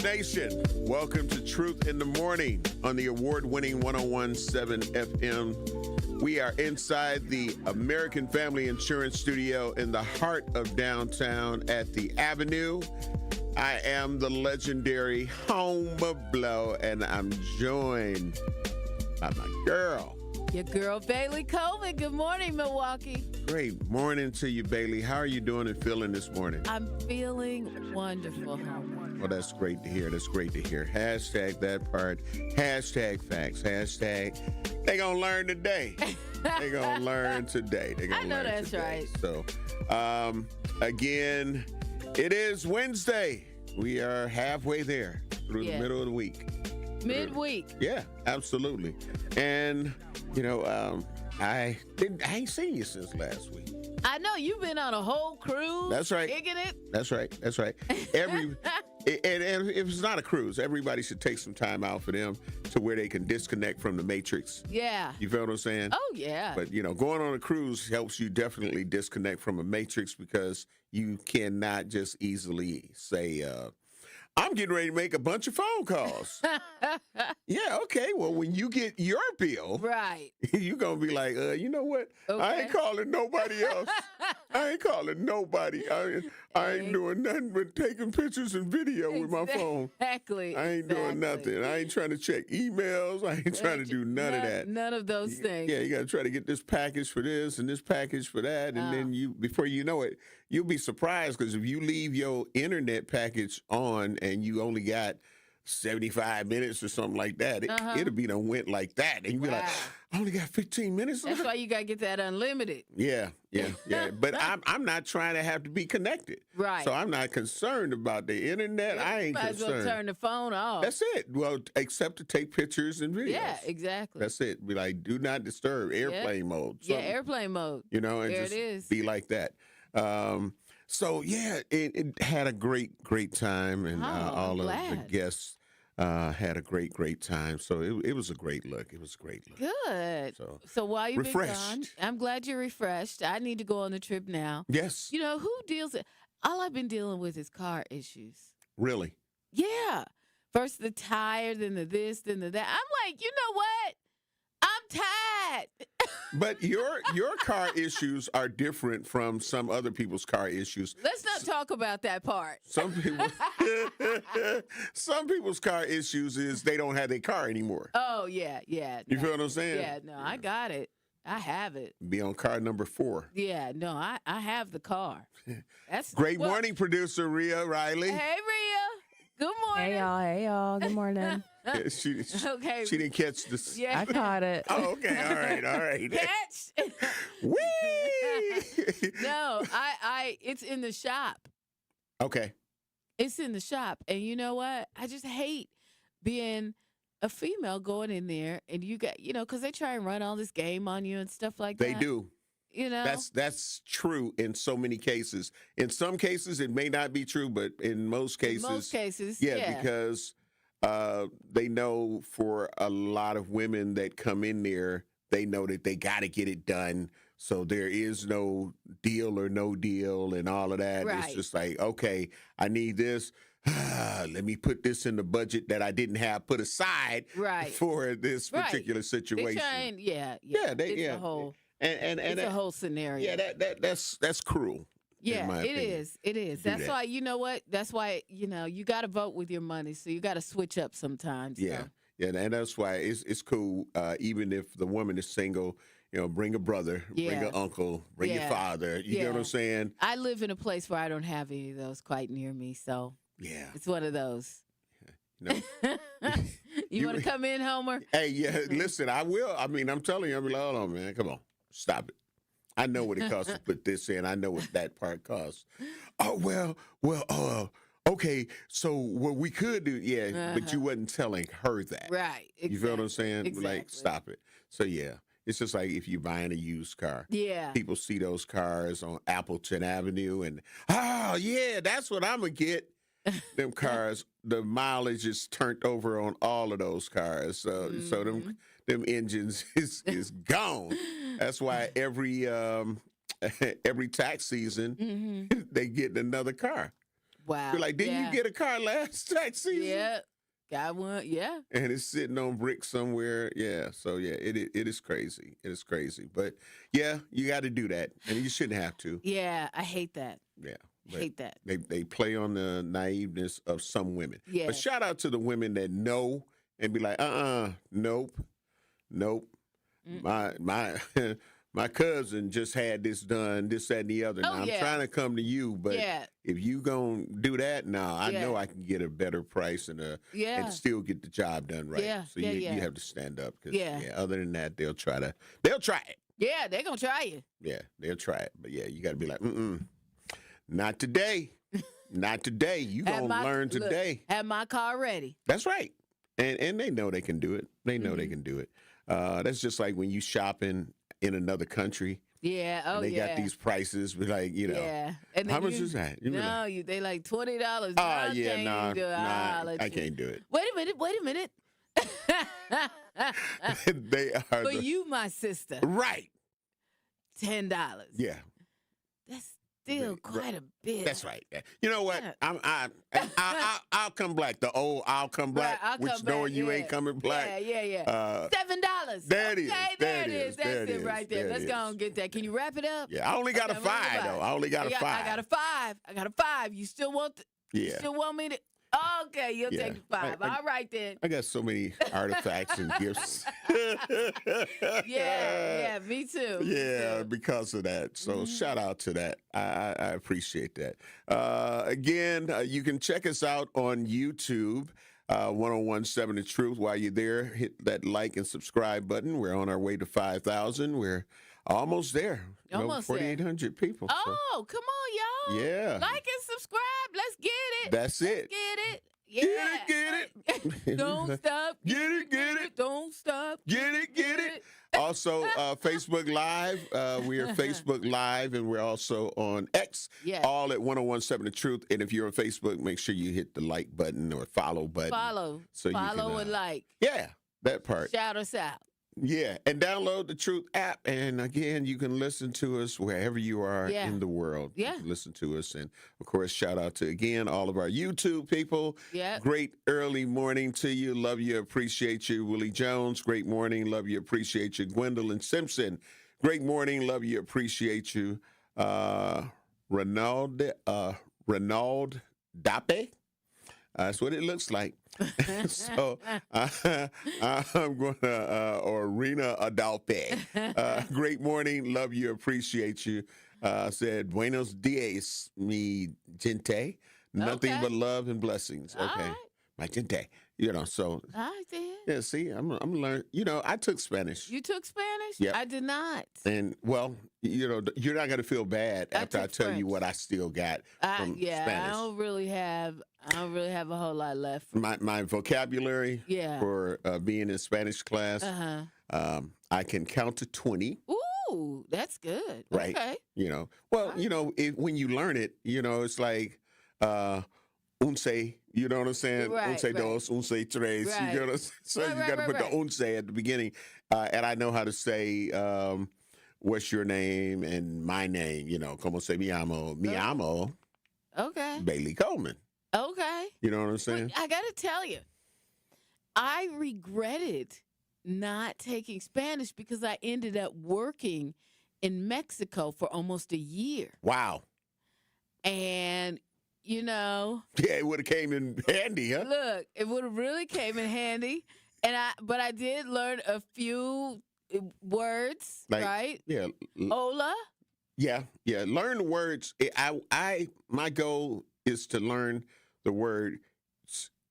Nation? Welcome to Truth in the Morning on the award-winning 101.7 FM. We are inside the American Family Insurance Studio in the heart of downtown at the Avenue. I am the legendary home of Blow, and I'm joined by my girl. Your girl, Bailey Coleman. Good morning, Milwaukee. Great morning to you, Bailey. How are you doing and feeling this morning? I'm feeling wonderful, Homer. Well, that's great to hear. That's great to hear. Hashtag that part. Hashtag facts. Hashtag they gonna learn today. They gonna learn today. They gonna I know learn that's today. right. So, again, it is Wednesday. We are halfway there through the middle of the week. Midweek. Yeah, absolutely. And you know, I ain't seen you since last week. I know you've been on a whole cruise. That's right. Kicking it. That's right. That's right. And if it's not a cruise, everybody should take some time out for them to where they can disconnect from the matrix. Yeah. You feel what I'm saying? Oh, yeah. But, you know, going on a cruise helps you definitely disconnect from a matrix because you cannot just easily say, I'm getting ready to make a bunch of phone calls. Yeah, okay. Well, when you get your bill, right, you're going to be like, you know what? Okay. I ain't calling nobody else. I ain't calling nobody. I ain't doing nothing but taking pictures and video with my phone. Exactly. I ain't doing nothing. I ain't trying to check emails. I ain't trying to do none of that. None of those things. Yeah, you got to try to get this package for this and this package for that. And then before you know it, you'll be surprised because if you leave your internet package on and you only got 75 minutes or something like that, it'll be done went like that. And you'll be like, I only got 15 minutes left. That's why you got to get that unlimited. Yeah. But I'm not trying to have to be connected. Right. So I'm not concerned about the internet. I ain't might concerned. Might as well turn the phone off. That's it. Well, except to take pictures and videos. Yeah, exactly. That's it. Be like, do not disturb, airplane mode. Yeah, airplane mode. You know, and there just it is. Be like that. So, yeah, it had a great time, and all of the guests had a great time. So it was a great look. It was a great look. Good. So while you've been gone, I'm glad you're refreshed. I need to go on the trip now. Yes. You know, who deals with all I've been dealing with is car issues. Really? Yeah. First the tire, then the this, then the that. I'm like, you know what? I'm tired. But your car issues are different from some other people's car issues. Let's not talk about that part. Some people's car issues is they don't have their car anymore. Oh, yeah. You feel what I'm saying? Yeah, no, I got it. I have it. Be on car number 4. Yeah, no, I have the car. That's Great morning, producer Rhea Riley. Hey, Rhea. Good morning. Hey, y'all. Good morning. She Okay. She didn't catch this. Yeah. I caught it. Oh, okay. All right. Catch. Whee! No, it's in the shop. Okay. It's in the shop. And you know what? I just hate being a female going in there and you got, because they try and run all this game on you and stuff like that. They do. You know? That's true in so many cases. In some cases, it may not be true, but in most cases. Yeah, because they know for a lot of women that come in there, they know that they got to get it done. So there is no deal or no deal and all of that. Right. It's just like, okay, I need this. Let me put this in the budget that I didn't have put aside for this particular situation. They're trying, yeah. The whole, and it's a whole scenario. Yeah, that's cruel. Yeah, it is. It is. That's why, you know what? That's why, you got to vote with your money. So you got to switch up sometimes. Yeah. So. Yeah, and that's why it's cool. Even if the woman is single, bring a brother, bring an uncle, bring your father. You know what I'm saying? I live in a place where I don't have any of those quite near me. So it's one of those. You want to come in, Homer? Hey, yeah, listen, I will. I mean, I'm telling you, I'm like, hold on, man. Come on. Stop it. I know what it costs to put this in. I know what that part costs. Oh, well, okay, so what we could do, but you wasn't telling her that. Right. Exactly. You feel what I'm saying? Exactly. Like, stop it. So, yeah, it's just like if you're buying a used car. Yeah. People see those cars on Appleton Avenue and, that's what I'm going to get. Them cars, the mileage is turned over on all of those cars. So them engines is gone. That's why every tax season they get another car. Wow. You're like, didn't you get a car last tax season? Yeah. Got one. Yeah. And it's sitting on bricks somewhere. Yeah. So yeah, it is crazy. It is crazy. But yeah, you got to do that, and you shouldn't have to. Yeah. I hate that. Yeah. Hate that. They play on the naiveness of some women. Yeah. But shout out to the women that know and be like, nope. My my cousin just had this done, this, that, and the other. Now, I'm trying to come to you, but if you gonna do that, I know I can get a better price and still get the job done right. Yeah. So you have to stand up. Cause, Yeah. Other than that, they'll try it. Yeah, they're gonna try you. Yeah, they'll try it. But yeah, you got to be like, not today. Not today. You gonna learn today. Have my car ready. That's right. And they know they can do it. They know they can do it. That's just like when you shopping in another country. Yeah. Oh, and they got these prices, but like, Yeah. And how much is that? They like $20. I can't do it. Wait a minute. They are. For you, my sister. Right. $10. Yeah. That's still quite a bit. That's right. You know what? I'll come black. The old I'll come black, knowing you ain't coming black. Yeah. $7. There it is. Okay, there it is. That's it right there. Let's go and get that. Can you wrap it up? Yeah, I only got a 5 though. I only got a 5. I got a 5. You still want? You still want me to? Okay, you'll take the 5. All right then. I got so many artifacts and gifts. Yeah, me too. Yeah, because of that. So shout out to that. I appreciate that. Again, you can check us out on YouTube. 1017 The Truth. While you're there, hit that like and subscribe button. We're on our way to 5,000. We're almost there. Almost 4,800 people. Oh, come on, y'all. Yeah. Like and subscribe. Let's get it. That's it. Get it. Yeah. Get it. Don't stop. Get it. Don't stop. Get it. Also, Facebook Live. We are Facebook Live, and we're also on X. Yeah. All at 1017 The Truth. And if you're on Facebook, make sure you hit the like button or follow button. Follow and like. Yeah, that part. Shout us out. Yeah, and download the Truth app. And again, you can listen to us wherever you are in the world. Yeah. You can listen to us. And of course, shout out to, again, all of our YouTube people. Yeah. Great early morning to you. Love you. Appreciate you. Willie Jones, great morning. Love you. Appreciate you. Gwendolyn Simpson, great morning. Love you. Appreciate you. Renaud Dape. That's what it looks like. So I'm going to, or Rena Adalpe. Great morning. Love you. Appreciate you. Said, Buenos dias, mi gente. Nothing but love and blessings. All Okay. right. My gente. So. All right, then. Yeah, see, I'm learning. I took Spanish. You took Spanish? Yep. I did not. And, well, you're not going to feel bad after I tell you what I still got from Spanish. I don't really have a whole lot left. My vocabulary for being in Spanish class, I can count to 20. Ooh, that's good. Right. Okay. When you learn it, it's like unce, you know what I'm saying? Right, Unce dos, unce tres. Right. You know what I'm saying? So you got to put the unce at the beginning. And I know how to say, what's your name and my name, como se me llamo. Me llamo Bailey Coleman. Okay. You know what I'm saying? I got to tell you, I regretted not taking Spanish because I ended up working in Mexico for almost a year. Wow. And, Yeah, it would have came in handy, huh? Look, it would have really came in handy. But I did learn a few words, right? Yeah. Hola. Yeah. Learn the words. My goal is to learn the word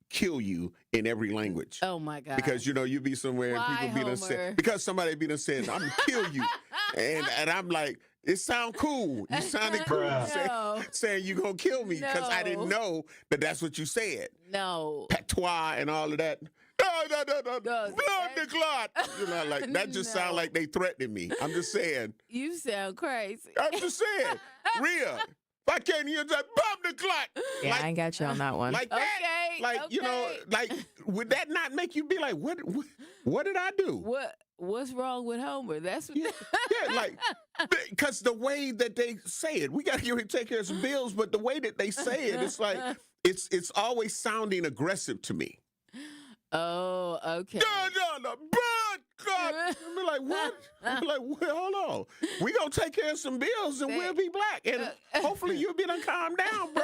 kill you in every language. Oh my God. Because you be somewhere and people be done said, because somebody be done said, I'm gonna kill you. and I'm like, it sound cool. You sounded cool saying you gonna kill me because I didn't know that's what you said. No. Patois and all of that. No. Blood the clot. That just sound like they threatening me. I'm just saying. You sound crazy. I'm just saying. Rhea, if I can't hear that, bomb the clot. Yeah, I ain't got you on that one. Like that. Okay. Would that not make you be like, what did I do? what's wrong with Homer? That's what Yeah, like, because the way that they say it, we got to get ready to take care of some bills, but the way that they say it, it's like, it's always sounding aggressive to me. Oh, okay. No, but God. I'm like, what? I'm like, well, hold on. We gonna take care of some bills and we'll be black. And hopefully you'll be done calm down, bro.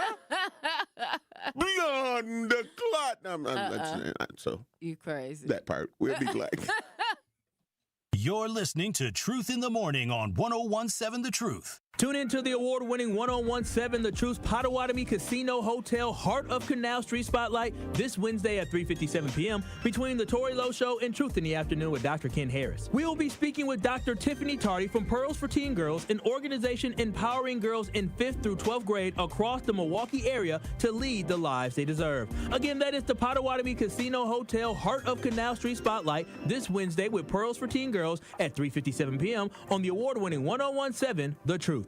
Beyond the clot. So you crazy. that part, we'll be black. You're listening to Truth in the Morning on 101.7 The Truth. Tune into the award-winning 101.7 The Truth's Potawatomi Casino Hotel Heart of Canal Street Spotlight this Wednesday at 3:57 p.m. between The Tori Lowe Show and Truth in the Afternoon with Dr. Ken Harris. We will be speaking with Dr. Tiffany Tardy from Pearls for Teen Girls, an organization empowering girls in 5th through 12th grade across the Milwaukee area to lead the lives they deserve. Again, that is the Potawatomi Casino Hotel Heart of Canal Street Spotlight this Wednesday with Pearls for Teen Girls at 3:57 p.m. on the award-winning 101.7 The Truth.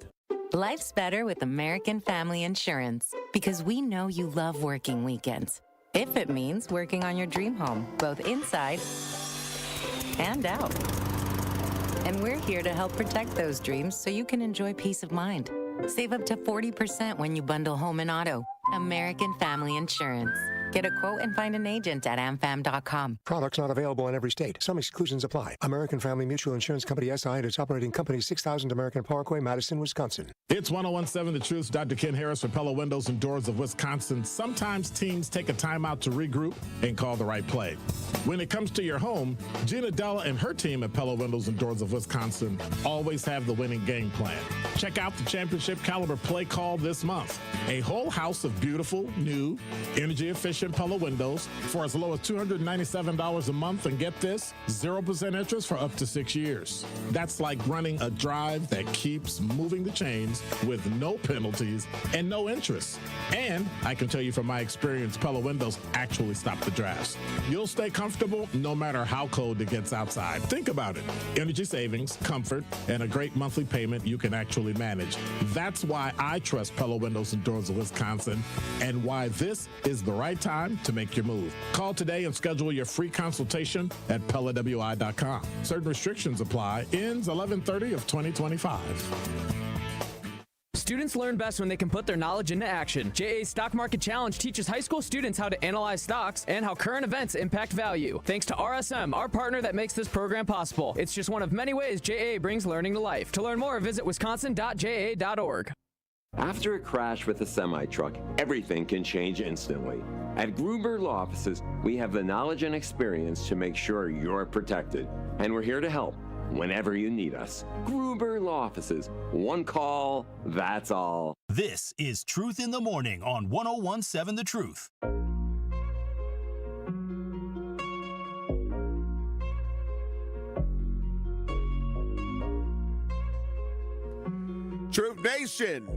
Life's better with American Family Insurance because we know you love working weekends. If it means working on your dream home, both inside and out. And we're here to help protect those dreams so you can enjoy peace of mind. Save up to 40% when you bundle home and auto. American Family Insurance. Get a quote and find an agent at amfam.com. Products not available in every state. Some exclusions apply. American Family Mutual Insurance Company, SI, and its operating company, 6000 American Parkway, Madison, Wisconsin. It's 101.7 The Truth's Dr. Ken Harris for Pella Windows and Doors of Wisconsin. Sometimes teams take a timeout to regroup and call the right play. When it comes to your home, Gina Della and her team at Pella Windows and Doors of Wisconsin always have the winning game plan. Check out the championship caliber play call this month. A whole house of beautiful, new, energy-efficient Pella windows for as low as $297 a month, and get this, 0% interest for up to 6 years. That's like running a drive that keeps moving the chains with no penalties and no interest. And I can tell you from my experience, Pella windows actually stop the drafts. You'll stay comfortable no matter how cold it gets outside. Think about it. Energy savings, comfort, and a great monthly payment you can actually manage. That's why I trust Pella Windows and Doors of Wisconsin, and why this is the right time to make your move. Call today and schedule your free consultation at PellaWI.com. Certain restrictions apply. Ends 11/30 of 2025. Students learn best when they can put their knowledge into action. JA's Stock Market Challenge teaches high school students how to analyze stocks and how current events impact value. Thanks to RSM, our partner that makes this program possible. It's just one of many ways JA brings learning to life. To learn more, visit wisconsin.ja.org. After a crash with a semi-truck, everything can change instantly. At Gruber Law Offices, we have the knowledge and experience to make sure you're protected. And we're here to help whenever you need us. Gruber Law Offices. One call, that's all. This is Truth in the Morning on 101.7 The Truth. Truth Nation,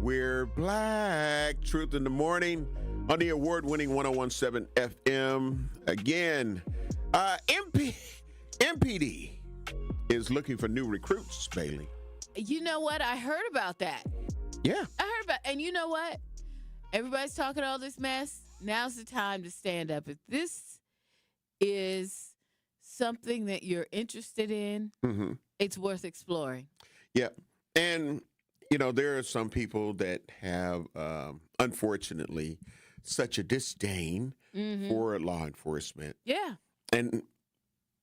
we're black. Truth in the Morning on the award-winning 101.7 FM. Again, MPD is looking for new recruits, Bailey. You know what? I heard about that. Yeah. I heard about, and you know what? Everybody's talking all this mess. Now's the time to stand up. If this is something that you're interested in, it's worth exploring. Yeah. And, you know, there are some people that have, unfortunately, such a disdain for law enforcement. Yeah. And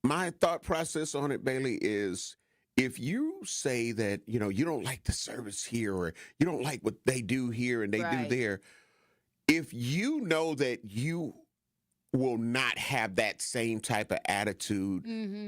my thought process on it, Bailey, is if you say that, you know, you don't like the service here, or you don't like what they do here and they do there, if you know that you will not have that same type of attitude,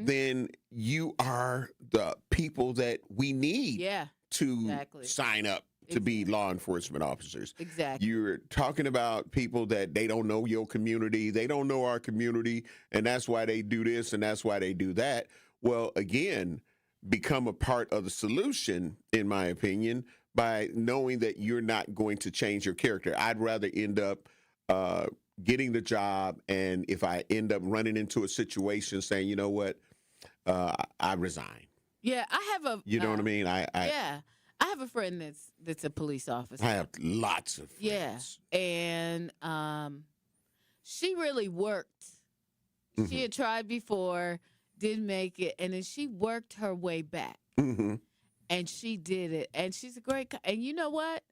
then you are the people that we need to sign up to be law enforcement officers. Exactly. You're talking about people that they don't know your community, they don't know our community, and that's why they do this and that's why they do that. Well, again, become a part of the solution, in my opinion, by knowing that you're not going to change your character. I'd rather end up getting the job, and if I end up running into a situation saying, you know what, I resign. Yeah, I have a. You know what I mean? I have a friend that's a police officer. I have lots of friends. Yeah, and she really worked. She had tried before, didn't make it, and then she worked her way back. Mm-hmm. And she did it. And she's a great and you know what?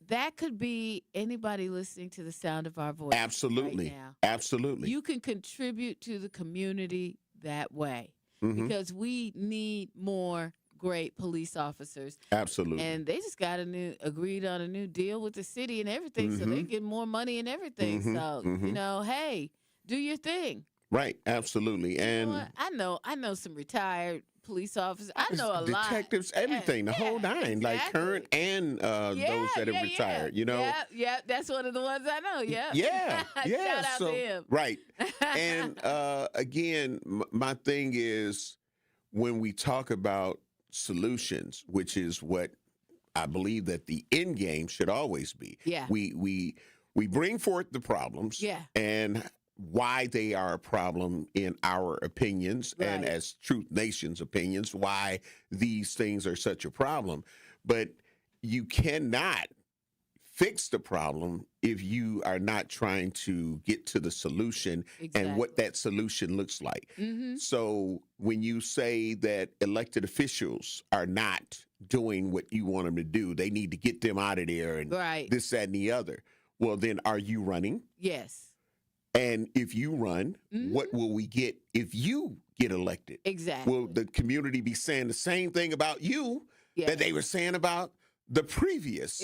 That could be anybody listening to the sound of our voice. Absolutely. Right now. Absolutely. You can contribute to the community that way because we need more great police officers. Absolutely. And they just agreed on a new deal with the city and everything, so they get more money and everything. So, you know, hey, do your thing. Right. Absolutely. And you know I know some retired police officers. I know a lot. Detectives, everything, the whole nine, like current and those that have retired, you know? Yeah, that's one of the ones I know, yeah. Yeah, Shout out to him. Right. And again, my thing is when we talk about solutions, which is what I believe that the end game should always be. Yeah. We bring forth the problems and why they are a problem in our opinions and as Truth Nation's opinions, why these things are such a problem. But you cannot fix the problem if you are not trying to get to the solution and what that solution looks like. So when you say that elected officials are not doing what you want them to do, they need to get them out of there and this, that, and the other. Well, then are you running? Yes. And if you run, what will we get if you get elected? Exactly. Will the community be saying the same thing about you that they were saying about the previous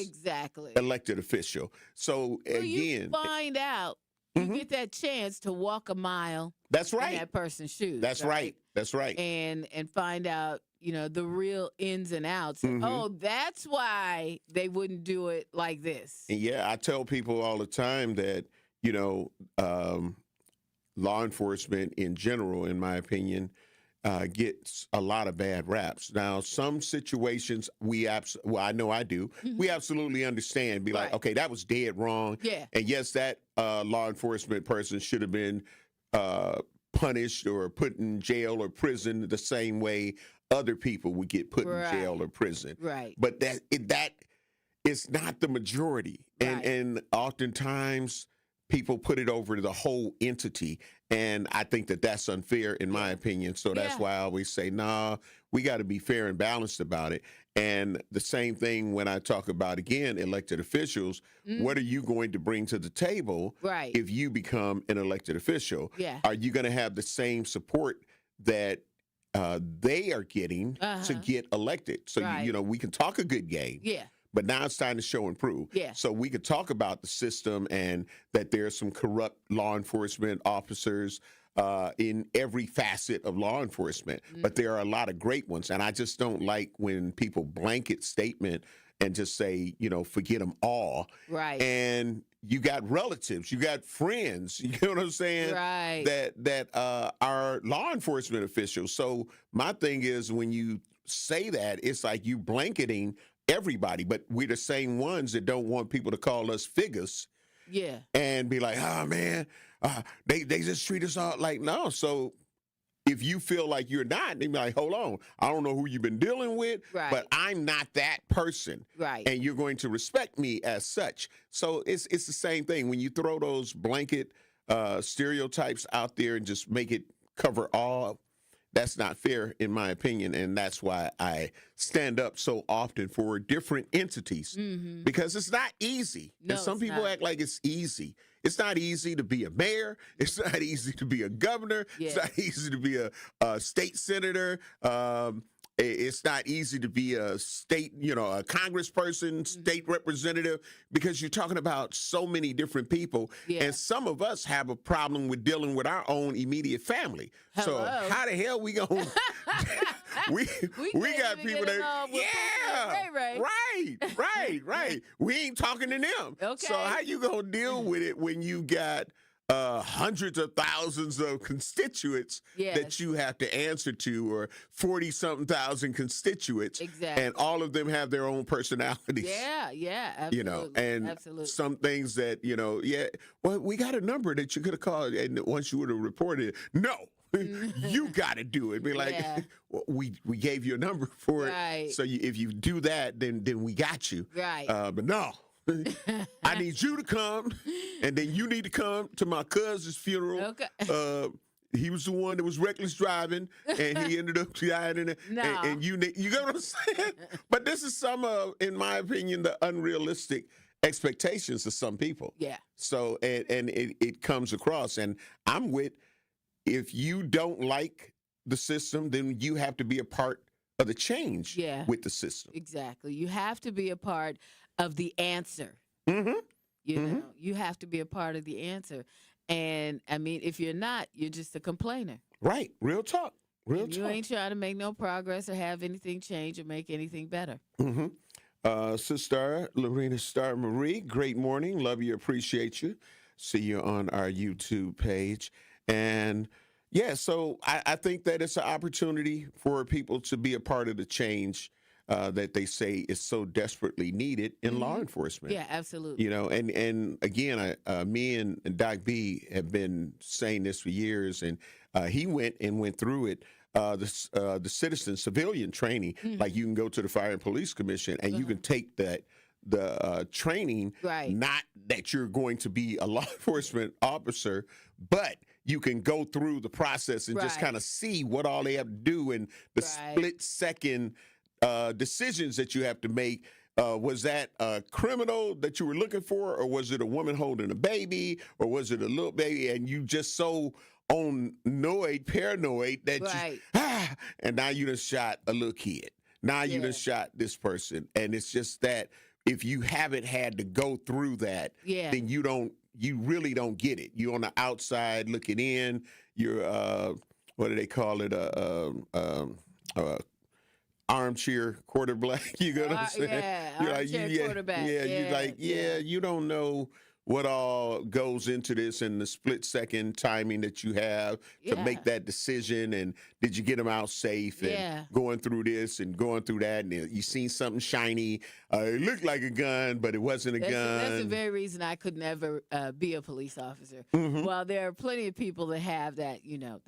elected official? So again, you find out, you get that chance to walk a mile. That's right. In that person's shoes. That's right. That's right. And find out, you know, the real ins and outs. Oh, that's why they wouldn't do it like this. And yeah, I tell people all the time that, you know, law enforcement in general, in my opinion, gets a lot of bad raps. Now, some situations I know I do. We absolutely understand. Be like, okay, that was dead wrong. Yeah. And yes, that law enforcement person should have been punished or put in jail or prison the same way other people would get put in jail or prison. Right. But that is not the majority, and oftentimes people put it over to the whole entity, and I think that that's unfair in my opinion. So that's why I always say, nah, we got to be fair and balanced about it. And the same thing when I talk about, again, elected officials, what are you going to bring to the table if you become an elected official? Yeah. Are you going to have the same support that they are getting to get elected? So, you know, we can talk a good game. Yeah. But now it's time to show and prove. Yeah. So we could talk about the system and that there's some corrupt law enforcement officers in every facet of law enforcement. But there are a lot of great ones. And I just don't like when people blanket statement and just say, you know, forget them all. Right. And you got relatives, you got friends, you know what I'm saying? Right. That are law enforcement officials. So my thing is when you say that, it's like you blanketing everybody, but we're the same ones that don't want people to call us figures. Yeah. And be like, oh man, they just treat us all like, no. So if you feel like you're not, they be like, hold on, I don't know who you've been dealing with, but I'm not that person. Right. And you're going to respect me as such. So it's the same thing. When you throw those blanket stereotypes out there and just make it cover all, that's not fair, in my opinion, and that's why I stand up so often for different entities, because it's not easy. No, and some it's people not. act like it's easy. It's not easy to be a mayor. It's not easy to be a governor. It's not easy to be a state senator. It's not easy to be a state, you know, a congressperson, state representative, because you're talking about so many different people. And some of us have a problem with dealing with our own immediate family. Hello. So how the hell we gonna we got people that right. We ain't talking to them. Okay. So how you gonna deal with it when you got hundreds of thousands of constituents that you have to answer to, or 40-something thousand constituents, and all of them have their own personalities. Yeah, absolutely. You know, and some things that, you know, well, we got a number that you could have called, and once you would have reported it, no, you got to do it. Be like, well, we gave you a number for it, so if you do that, then we got you. Right. But no. I need you to come, and then you need to come to my cousin's funeral. Okay. he was the one that was reckless driving, and he ended up dying in it. No. And you get what I'm saying? But this is some of, in my opinion, the unrealistic expectations of some people. Yeah. So, and it comes across, and I'm with, if you don't like the system, then you have to be a part of the change with the system. Exactly. You have to be a part of the answer. Mm-hmm. You know, you have to be a part of the answer. And, I mean, if you're not, you're just a complainer. Right. Real talk. Real And talk. you ain't trying to make no progress or have anything change or make anything better. Mm-hmm. Sister Lorena Star Marie, great morning. Love you, appreciate you. See you on our YouTube page. And, yeah, so I think that it's an opportunity for people to be a part of the change that they say is so desperately needed in law enforcement. Yeah, absolutely. You know, and again, me and Doc B have been saying this for years, and he went through it. The citizen civilian training, like you can go to the Fire and Police Commission, and you can take the training. Right. Not that you're going to be a law enforcement officer, but you can go through the process and just kind of see what all they have to do and the split second decisions that you have to make. Was that a criminal that you were looking for, or was it a woman holding a baby, or was it a little baby, and you just so paranoid that and now you done shot a little kid. Now you done shot this person. And it's just that if you haven't had to go through that, then you really don't get it. You're on the outside looking in. You're what do they call it? Armchair quarterback. You know what I'm saying? Yeah, armchair quarterback. Yeah, you're like, you don't know what all goes into this and the split second timing that you have to make that decision. And did you get them out safe and going through this and going through that? And you seen something shiny. It looked like a gun, but it wasn't a gun. That's the very reason I could never be a police officer. While there are plenty of people that have that, you know,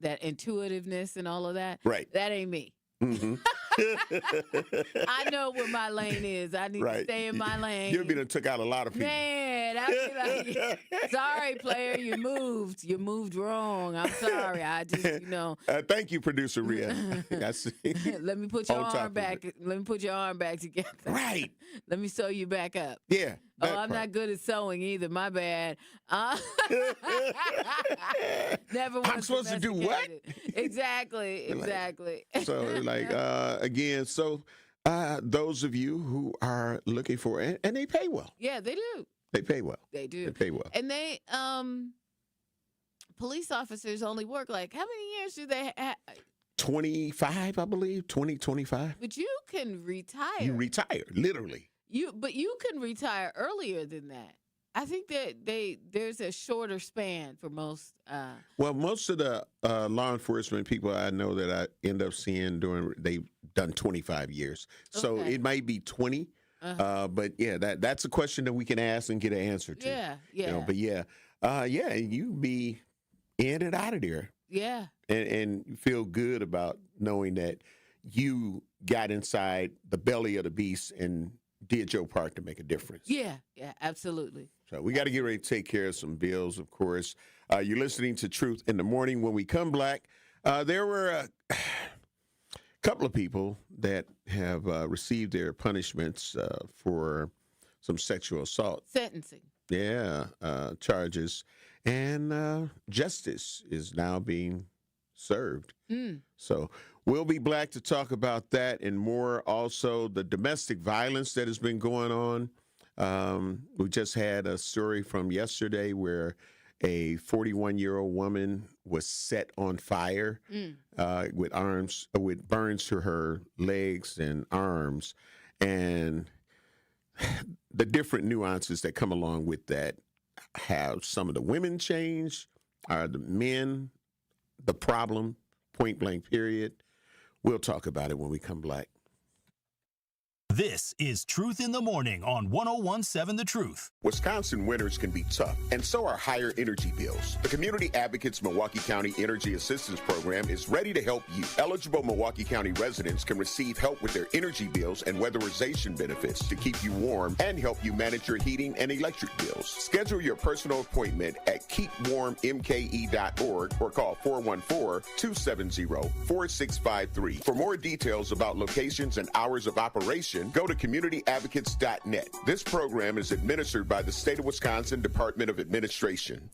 that intuitiveness and all of that. Right. That ain't me. I know where my lane is. I need to stay in my lane. You've been took out a lot of people. Man, I'd be like, sorry, player, you moved. You moved wrong. I'm sorry. I just, you know. Thank you, producer Rhea. I see. Let me put your arm back. Let me put your arm back together. Right. Let me sew you back up. Yeah. I'm not good at sewing either. My bad. Never. I'm supposed to do what? Exactly. So, like, again, those of you who are looking for it, and they pay well. Yeah, they do. They pay well. They do. They pay well. And they, police officers only work like, how many years do they have? 25, I believe. 25. But you can retire. You retire, literally. But you can retire earlier than that. I think that there's a shorter span for most. Well, most of the law enforcement people I know that I end up seeing they've done 25 years. So it might be 20. But yeah, that's a question that we can ask and get an answer to. Yeah. You know, but you be in and out of there. Yeah. And you feel good about knowing that you got inside the belly of the beast and did your part to make a difference. Yeah, absolutely. So we got to get ready to take care of some bills, of course. You're listening to Truth in the Morning. When we come back, there were a couple of people that have received their punishments for some sexual assault. Sentencing. Yeah, charges. And justice is now being served. So we'll be back to talk about that and more. Also, the domestic violence that has been going on. We just had a story from yesterday where a 41-year-old woman was set on fire with burns to her legs and arms. And the different nuances that come along with that. Have some of the women changed? Are the men the problem? Point blank, period. We'll talk about it when we come back. This is Truth in the Morning on 101.7 The Truth. Wisconsin winters can be tough, and so are higher energy bills. The Community Advocates Milwaukee County Energy Assistance Program is ready to help you. Eligible Milwaukee County residents can receive help with their energy bills and weatherization benefits to keep you warm and help you manage your heating and electric bills. Schedule your personal appointment at keepwarmmke.org or call 414-270-4653. For more details about locations and hours of operation, go to communityadvocates.net. This program is administered by the State of Wisconsin Department of Administration.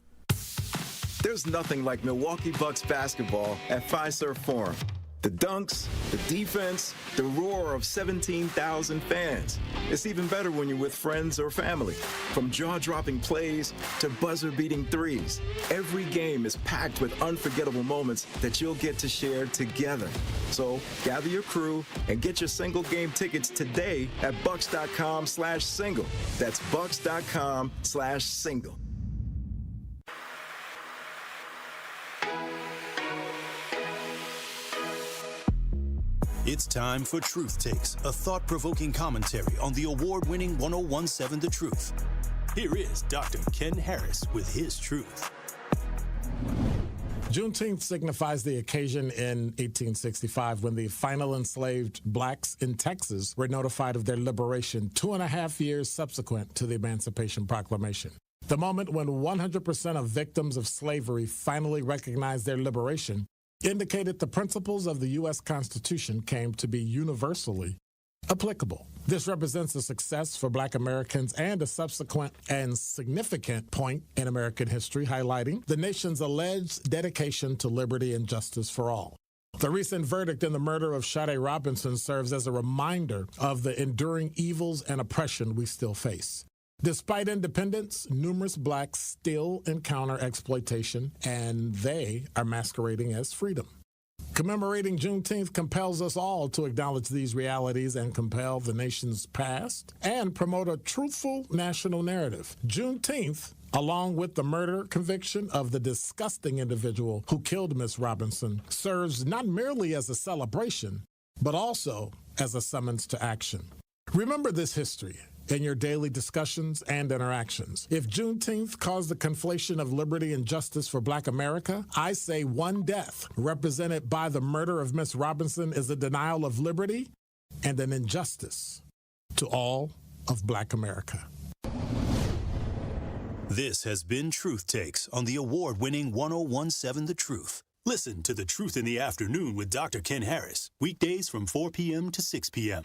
There's nothing like Milwaukee Bucks basketball at Fiserv Forum. The dunks, the defense, the roar of 17,000 fans. It's even better when you're with friends or family. From jaw-dropping plays to buzzer-beating threes, every game is packed with unforgettable moments that you'll get to share together. So gather your crew and get your single game tickets today at bucks.com/single. That's bucks.com/single. It's time for Truth Takes, a thought-provoking commentary on the award-winning 101.7 The Truth. Here is Dr. Ken Harris with his truth. Juneteenth signifies the occasion in 1865 when the final enslaved blacks in Texas were notified of their liberation 2.5 years subsequent to the Emancipation Proclamation. The moment when 100% of victims of slavery finally recognized their liberation indicated the principles of the U.S. Constitution came to be universally applicable. This represents a success for Black Americans and a subsequent and significant point in American history, highlighting the nation's alleged dedication to liberty and justice for all. The recent verdict in the murder of Sade Robinson serves as a reminder of the enduring evils and oppression we still face. Despite independence, numerous blacks still encounter exploitation, and they are masquerading as freedom. Commemorating Juneteenth compels us all to acknowledge these realities and compel the nation's past and promote a truthful national narrative. Juneteenth, along with the murder conviction of the disgusting individual who killed Miss Robinson, serves not merely as a celebration, but also as a summons to action. Remember this history in your daily discussions and interactions. If Juneteenth caused the conflation of liberty and justice for Black America, I say one death represented by the murder of Miss Robinson is a denial of liberty and an injustice to all of Black America. This has been Truth Takes on the award-winning 101.7 The Truth. Listen to The Truth in the Afternoon with Dr. Ken Harris, weekdays from 4 p.m. to 6 p.m.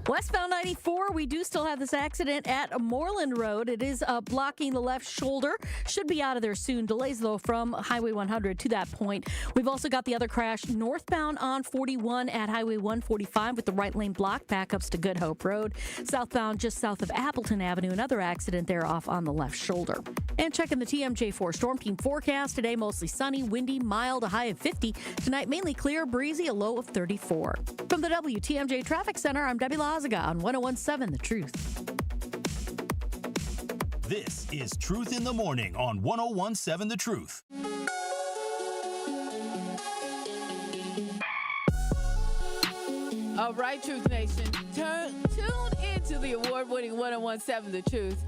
Westbound 94, we do still have this accident at Moreland Road. It is blocking the left shoulder. Should be out of there soon. Delays, though, from Highway 100 to that point. We've also got the other crash northbound on 41 at Highway 145 with the right lane blocked. Backups to Good Hope Road. Southbound just south of Appleton Avenue. Another accident there off on the left shoulder. And checking the TMJ4 Storm Team forecast. Today, mostly sunny, windy, mild, a high of 50. Tonight, mainly clear, breezy, a low of 34. From the WTMJ Traffic Center, I'm Debbie Lazaga on 101.7 The Truth. This is Truth in the Morning on 101.7 The Truth. All right, Truth Nation, tune into the award-winning 101.7 The Truth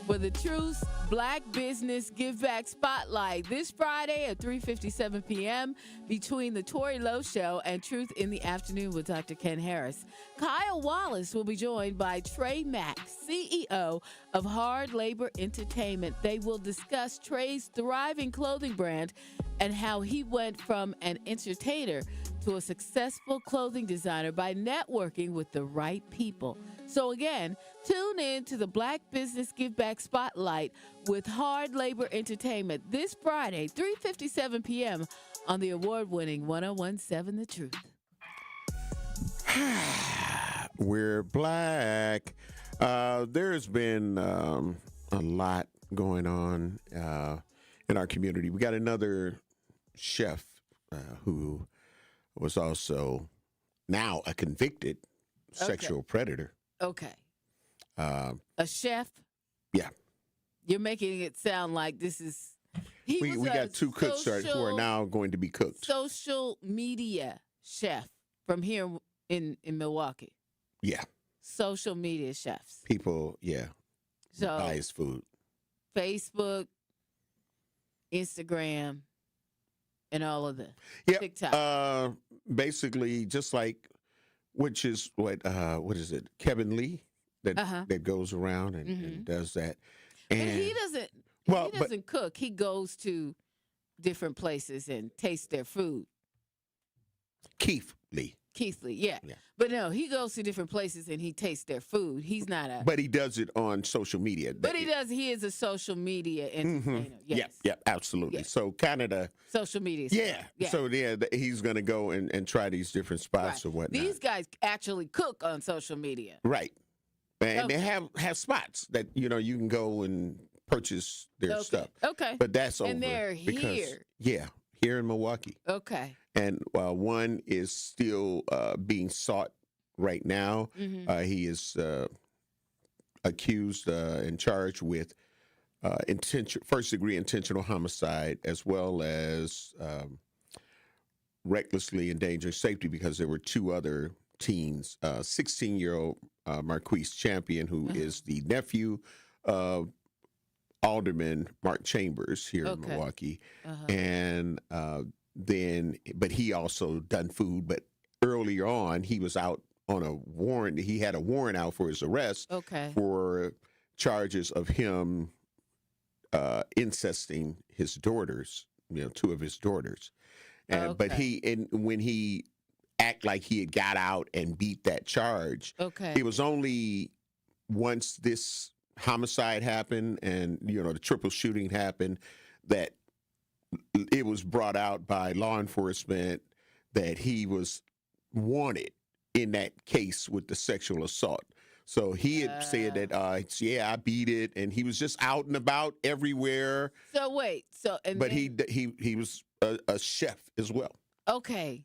for the Truth's Black Business Give Back Spotlight this Friday at 3:57 p.m. between the Tori Lowe Show and Truth in the Afternoon with Dr. Ken Harris. Kyle Wallace will be joined by Trey Mack, CEO of Hard Labor Entertainment. They will discuss Trey's thriving clothing brand and how he went from an entertainer to a successful clothing designer by networking with the right people. So again, tune in to the Black Business Give Back Spotlight with Hard Labor Entertainment this Friday, 3:57 p.m. on the award-winning 101.7 The Truth. We're black. There's been a lot going on in our community. We got another chef who was also now a convicted sexual predator. Okay. A chef? Yeah. You're making it sound like this is. We got two cooks who are now going to be cooked. Social media chef from here in Milwaukee. Yeah. Social media chefs. People, So buy his food. Facebook, Instagram, and all of the TikTok. Basically, just like, which is what is it? Kevin Lee that goes around and does that. And but he doesn't. He doesn't cook. He goes to different places and tastes their food. Keith Lee, yeah. But no, he goes to different places and he tastes their food. He's not a. But he does it on social media. But he is a social media entertainer. Yes. Yep, absolutely. Yes. So kind of the social media. Yeah. So he's going to go and try these different spots or whatnot. These guys actually cook on social media. Right. And they have spots that you can go and purchase their stuff. Okay. But that's over. And they're here. Yeah, here in Milwaukee. Okay. And one is still being sought right now. He is accused and charged with first-degree intentional homicide, as well as recklessly endangering safety, because there were two other teens. 16-year-old Marquise Champion, who is the nephew of Alderman Mark Chambers here in Milwaukee, and but he also done food. But earlier on, he was out on a warrant. He had a warrant out for his arrest for charges of him incesting his daughters, two of his daughters. And but when he act like he had got out and beat that charge, it was only once this homicide happened and the triple shooting happened that it was brought out by law enforcement that he was wanted in that case with the sexual assault. So he had said that I beat it, and he was just out and about everywhere. So wait, but he was a chef as well. Okay,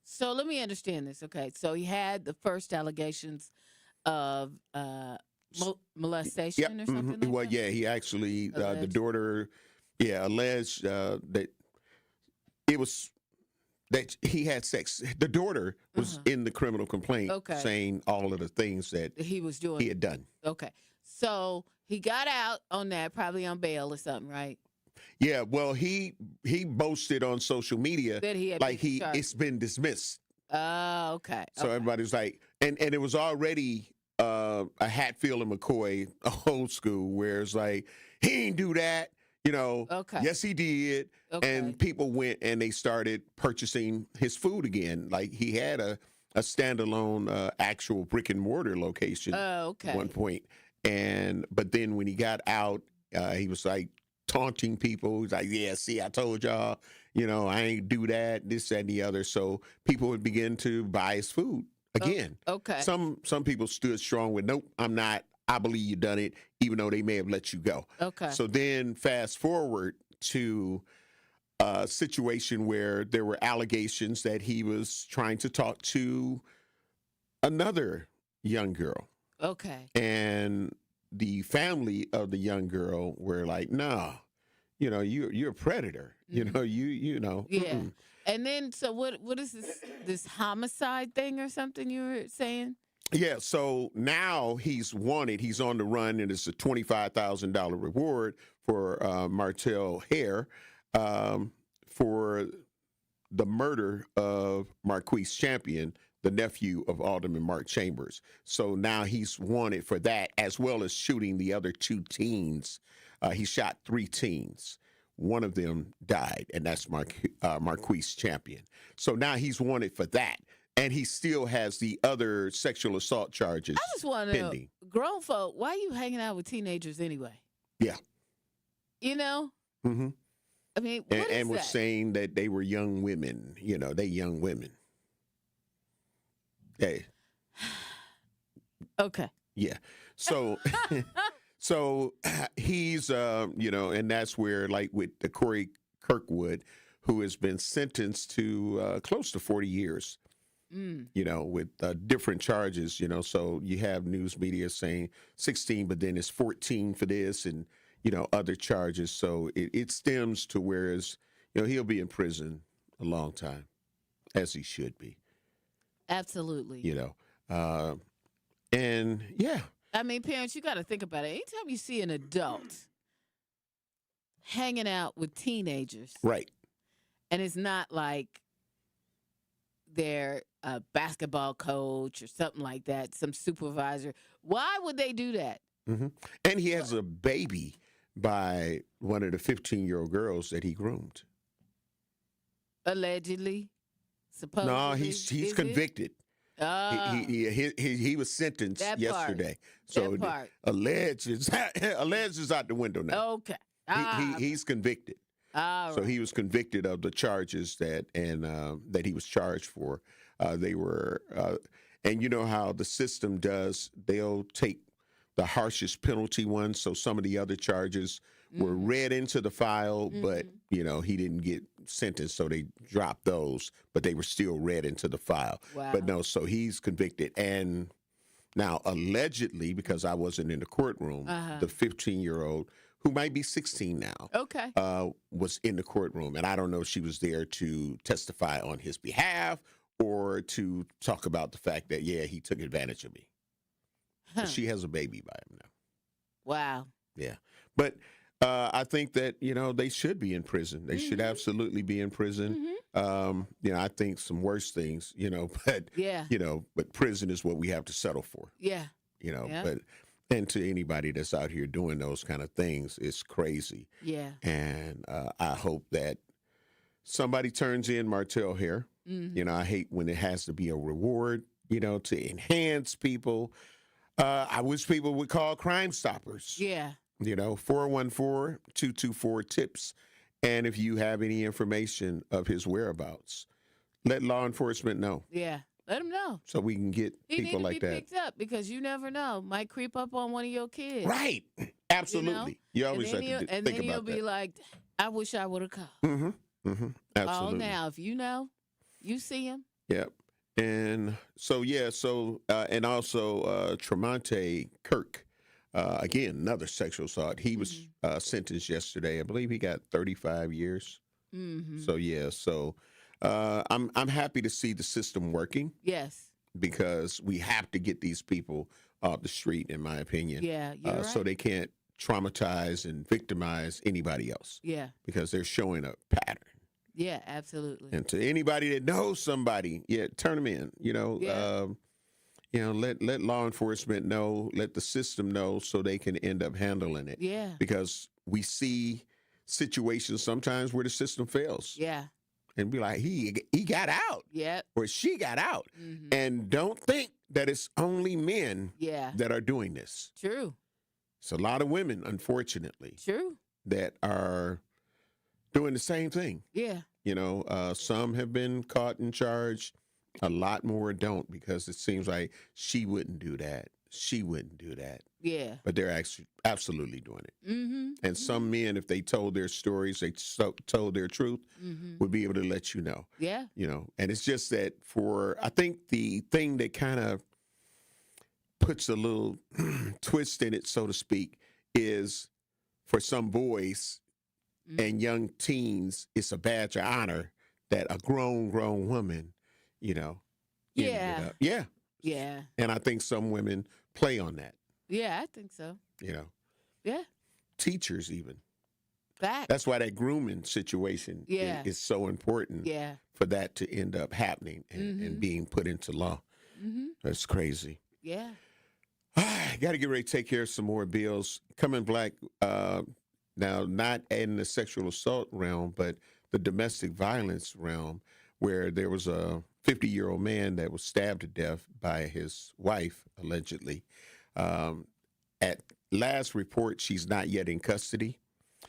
so let me understand this. Okay, so he had the first allegations of molestation or something like that? He actually, the daughter, alleged that it was that he had sex. The daughter was in the criminal complaint saying all of the things that he was doing. He had done. Okay. So he got out on that, probably on bail or something, right? Yeah, well, he boasted on social media that he had it's been dismissed. Oh, okay. So everybody's like, and it was already a Hatfield and McCoy old school where it's like, he ain't do that, yes he did. And people went and they started purchasing his food again. Like he had a standalone actual brick and mortar location at one point. But then when he got out, he was like taunting people. He's like, yeah, see, I told y'all, I ain't do that, this, that, and the other. So people would begin to buy his food again. Some people stood strong with, nope, I'm not. I believe you done it, even though they may have let you go. So then fast forward to a situation where there were allegations that he was trying to talk to another young girl. And the family of the young girl were like, no, you're a predator. Yeah. Mm-mm. And then, so what is this homicide thing or something you were saying? Yeah, so now he's wanted. He's on the run, and it's a $25,000 reward for Martell Hare for the murder of Marquise Champion, the nephew of Alderman Mark Chambers. So now he's wanted for that, as well as shooting the other two teens. He shot 3 teens. One of them died, and that's Marquise Champion. So now he's wanted for that. And he still has the other sexual assault charges. I just want to know, grown folk, why are you hanging out with teenagers anyway? Yeah. Mm-hmm. I mean, and we're saying that they were young women. They young women. Hey. Okay. Yeah. So, he's, and that's where, like with the Corey Kirkwood, who has been sentenced to close to 40 years. With different charges, so you have news media saying 16, but then it's 14 for this. And, other charges. So it stems to whereas, he'll be in prison a long time, as he should be. Absolutely. And yeah. I mean, parents, you got to think about it. Anytime you see an adult hanging out with teenagers. Right. And it's not like they're a basketball coach or something like that, some supervisor. Why would they do that? Mm-hmm. And he has a baby by one of the 15-year-old girls that he groomed. Allegedly? Supposedly? No, he's convicted. He was sentenced yesterday. So alleged is out the window now. Okay. He's convicted. So he was convicted of the charges that he was charged for. They were, and you know how the system does, they'll take the harshest penalty ones. So some of the other charges were read into the file, but, he didn't get sentenced. So they dropped those, but they were still read into the file. Wow. But no, so he's convicted. And now allegedly, because I wasn't in the courtroom, the 15-year-old, who might be 16 now, was in the courtroom. And I don't know if she was there to testify on his behalf or to talk about the fact that, he took advantage of me. Huh. She has a baby by him now. Wow. Yeah. But I think that, they should be in prison. They should absolutely be in prison. I think some worse things, but, but prison is what we have to settle for. Yeah. But and to anybody that's out here doing those kind of things, it's crazy. Yeah. And I hope that somebody turns in Martell here. I hate when it has to be a reward, to enhance people. I wish people would call Crime Stoppers. Yeah. 414-224-TIPS. And if you have any information of his whereabouts, let law enforcement know. Yeah. Let them know. So we can get people like that. He need to be picked up because you never know. Might creep up on one of your kids. Right. Absolutely. You always have to think about that. And then you'll be like, I wish I would have called. Absolutely. Oh, now, if you know, you see him. Yep. And so, and also Tremonte Kirk, again, another sexual assault. He was sentenced yesterday. I believe he got 35 years. So, I'm happy to see the system working. Yes. Because we have to get these people off the street, in my opinion. Yeah, you're right. So they can't traumatize and victimize anybody else. Yeah. Because they're showing a pattern. Yeah, absolutely. And to anybody that knows somebody, turn them in. Let law enforcement know, let the system know, so they can end up handling it. Yeah. Because we see situations sometimes where the system fails. Yeah. And be like, he got out. Yeah. Or she got out. And don't think that it's only men that are doing this. True. It's a lot of women, unfortunately. True. That are doing the same thing. Yeah. Some have been caught and charged. A lot more don't, because it seems like she wouldn't do that. She wouldn't do that. Yeah. But they're actually absolutely doing it. And some men, if they told their stories, they told their truth, would be able to let you know. Yeah. And it's just that I think the thing that kind of puts a little twist in it, so to speak, is for some boys and young teens, it's a badge of honor that a grown woman, Yeah. Yeah. Yeah. And I think some women play on that. Yeah, I think so. Yeah. Teachers even. Fact. That's why that grooming situation is so important for that to end up happening and being put into law. That's crazy. Yeah. Got to get ready to take care of some more bills. Coming Black, now not in the sexual assault realm, but the domestic violence realm, where there was a 50-year-old man that was stabbed to death by his wife, allegedly. At last report, she's not yet in custody.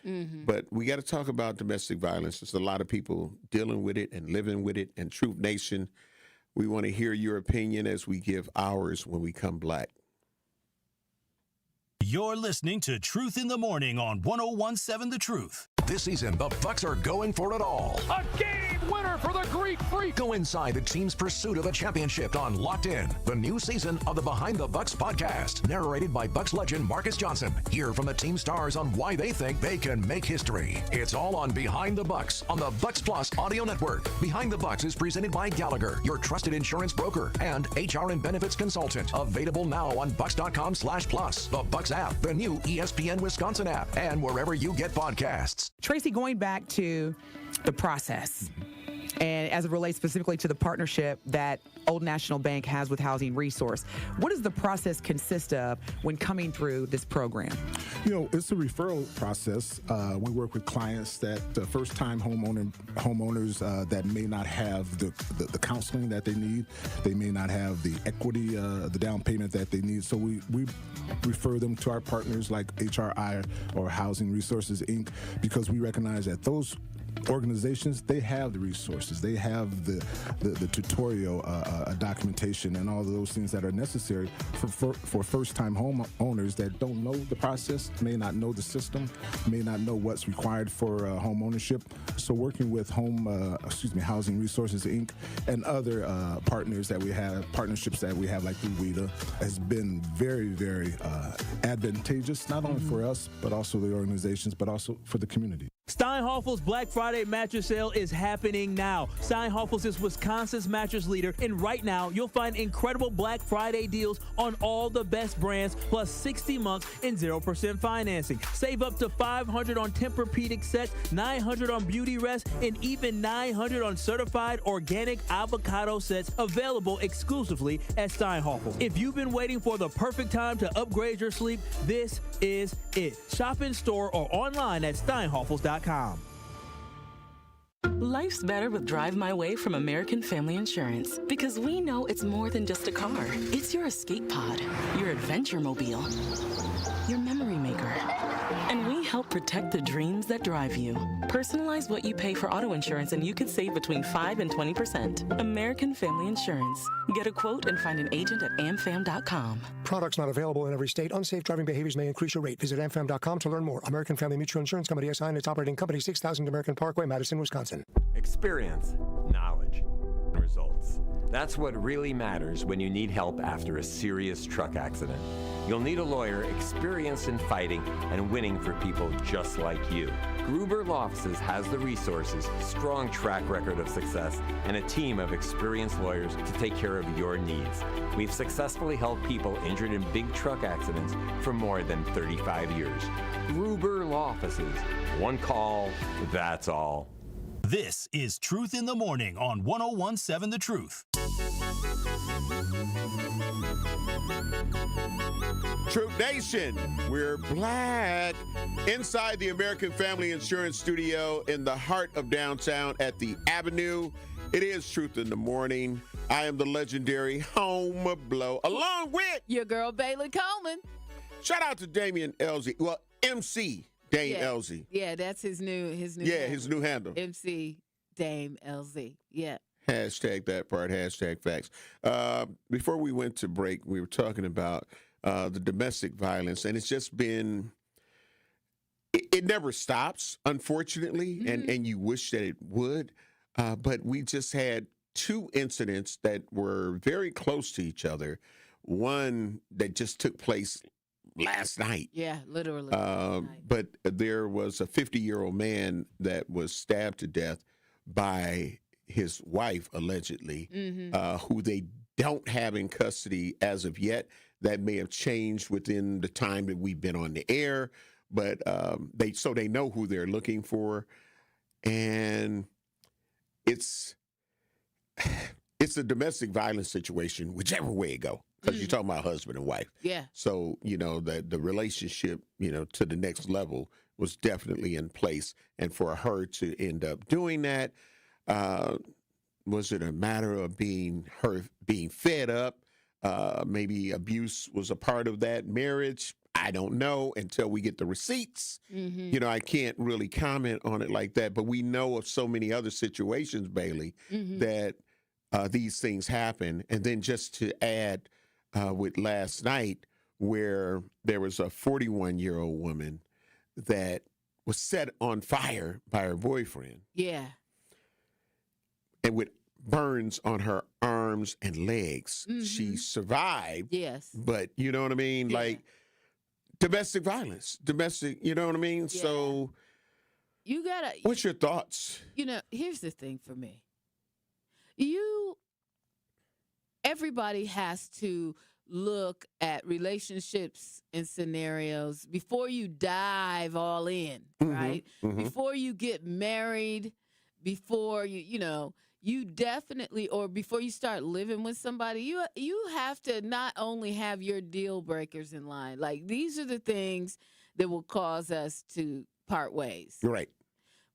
But we got to talk about domestic violence. There's a lot of people dealing with it and living with it. And Truth Nation, we want to hear your opinion as we give ours when we come back. You're listening to Truth in the Morning on 101.7 The Truth. This season, the Bucks are going for it all. A game winner for the Greek Freak. Go inside the team's pursuit of a championship on Locked In, the new season of the Behind the Bucks podcast, narrated by Bucks legend Marcus Johnson. Hear from the team stars on why they think they can make history. It's all on Behind the Bucks on the Bucks Plus audio network. Behind the Bucks is presented by Gallagher, your trusted insurance broker, and HR and benefits consultant. Available now on bucks.com/plus, the Bucks app, the new ESPN Wisconsin app, and wherever you get podcasts. Tracy, going back to the process, and as it relates specifically to the partnership that Old National Bank has with Housing Resource, what does the process consist of when coming through this program? It's a referral process. We work with clients that first-time homeowners that may not have the counseling that they need. They may not have the equity, the down payment that they need. So we refer them to our partners like HRI or Housing Resources, Inc., because we recognize that those organizations, they have the resources, they have the tutorial documentation and all of those things that are necessary for first-time homeowners that don't know the process, may not know the system, may not know what's required for home ownership. So working with Housing Resources Inc. and other partnerships that we have like through WIDA has been very, very advantageous, not only for us, but also the organizations, but also for the community. Steinhoffel's Black Friday mattress sale is happening now. Steinhoffel's is Wisconsin's mattress leader, and right now you'll find incredible Black Friday deals on all the best brands, plus 60 months and 0% financing. Save up to $500 on Tempur-Pedic sets, $900 on Beauty Rest, and even $900 on certified organic avocado sets available exclusively at Steinhoffel's. If you've been waiting for the perfect time to upgrade your sleep, this is it. Shop in store or online at steinhoffels.com. Life's better with Drive My Way from American Family Insurance, because we know it's more than just a car. It's your escape pod, your adventure mobile, your memory maker. And we help protect the dreams that drive you. Personalize what you pay for auto insurance and you could save between 5 and 20%. American Family Insurance. Get a quote and find an agent at amfam.com. Products not available in every state. Unsafe driving behaviors may increase your rate. Visit amfam.com to learn more. American Family Mutual Insurance Company, SI, and its operating company, 6000 American Parkway, Madison, Wisconsin. Experience, knowledge, and results. That's what really matters when you need help after a serious truck accident. You'll need a lawyer experienced in fighting and winning for people just like you. Gruber Law Offices has the resources, strong track record of success, and a team of experienced lawyers to take care of your needs. We've successfully helped people injured in big truck accidents for more than 35 years. Gruber Law Offices. One call, that's all. This is Truth in the Morning on 101.7 The Truth. Truth Nation, we're black. Inside the American Family Insurance Studio in the heart of downtown at the Avenue, it is Truth in the Morning. I am the legendary Home of Blow, along with your girl Bailey Coleman. Shout out to Damian Elzy. Well, MC Dame Elzy. Yeah, that's his new handle. His new handle. MC Dame LZ. Yeah. Hashtag that part, hashtag facts. Before we went to break, we were talking about the domestic violence, and it's just been, it never stops, unfortunately, and you wish that it would. But we just had two incidents that were very close to each other. One that just took place last night. Yeah, literally. But there was a 50-year-old man that was stabbed to death by his wife, allegedly, who they don't have in custody as of yet. That may have changed within the time that we've been on the air, but they know who they're looking for, and it's a domestic violence situation, whichever way it go. Because you're talking about husband and wife. Yeah. So, the relationship, to the next level was definitely in place. And for her to end up doing that, was it a matter of being fed up? Maybe abuse was a part of that marriage. I don't know until we get the receipts. I can't really comment on it like that. But we know of so many other situations, Bailey, that these things happen. And then just to add, with last night, where there was a 41-year-old woman that was set on fire by her boyfriend. Yeah. and with burns on her arms and legs. She survived. Yes. But you know what I mean? Like domestic violence, you know what I mean? Yeah. So you gotta. What's your thoughts? You know, here's the thing for me. Everybody has to look at relationships and scenarios before you dive all in, right? Before you get married, before you definitely, or before you start living with somebody, you have to not only have your deal breakers in line. Like, these are the things that will cause us to part ways. Right.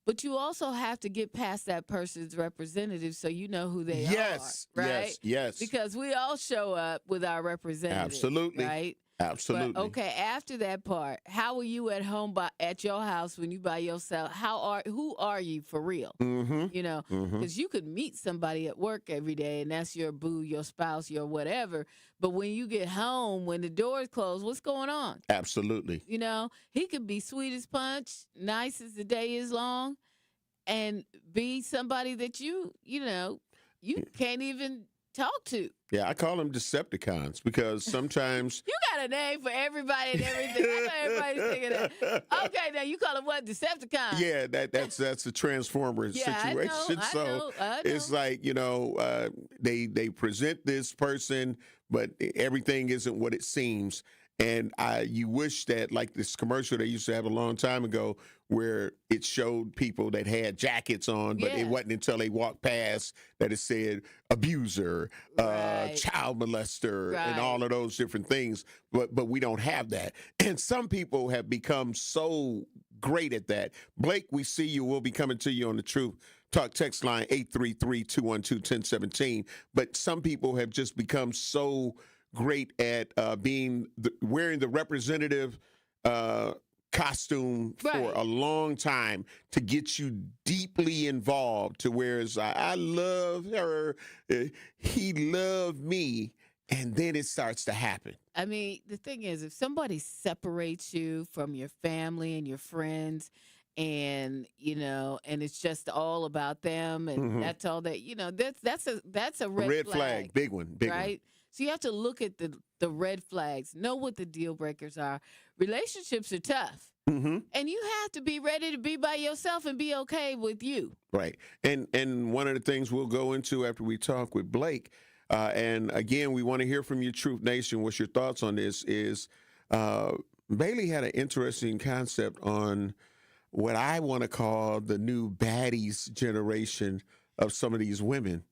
But you also have to get past that person's representative so you know who they are, right? Yes. Because we all show up with our representative. Absolutely. Right? Absolutely. But, okay, after that part, how are you at home at your house when you by yourself? Who are you for real? You know, because you could meet somebody at work every day and that's your boo, your spouse, your whatever. But when you get home, when the door's closed, what's going on? Absolutely. You know, he could be sweet as punch, nice as the day is long, and be somebody that you can't even talk to. Yeah, I call them Decepticons because sometimes you got a name for everybody and everything. I know everybody's thinking that. Okay, now you call them what? Decepticons? Yeah, that's a Transformer situation. I know. It's like, they present this person, but everything isn't what it seems. And you wish that, like this commercial they used to have a long time ago where it showed people that had jackets on, but it wasn't until they walked past that it said abuser, child molester, and all of those different things. But we don't have that. And some people have become so great at that. Blake, we see you. We'll be coming to you on the Truth Talk text line 833-212-1017. But some people have just become so great at wearing the representative costume for a long time to get you deeply involved to whereas I love her, he loved me, and then it starts to happen. I mean, the thing is, if somebody separates you from your family and your friends and and it's just all about them and that's all that, that's a red flag. Big one. Right? So you have to look at the red flags, know what the deal breakers are. Relationships are tough. And you have to be ready to be by yourself and be okay with you. Right. And one of the things we'll go into after we talk with Blake, and again, we want to hear from you, Truth Nation. What's your thoughts on this? Is Bailey had an interesting concept on what I want to call the new baddies generation of some of these women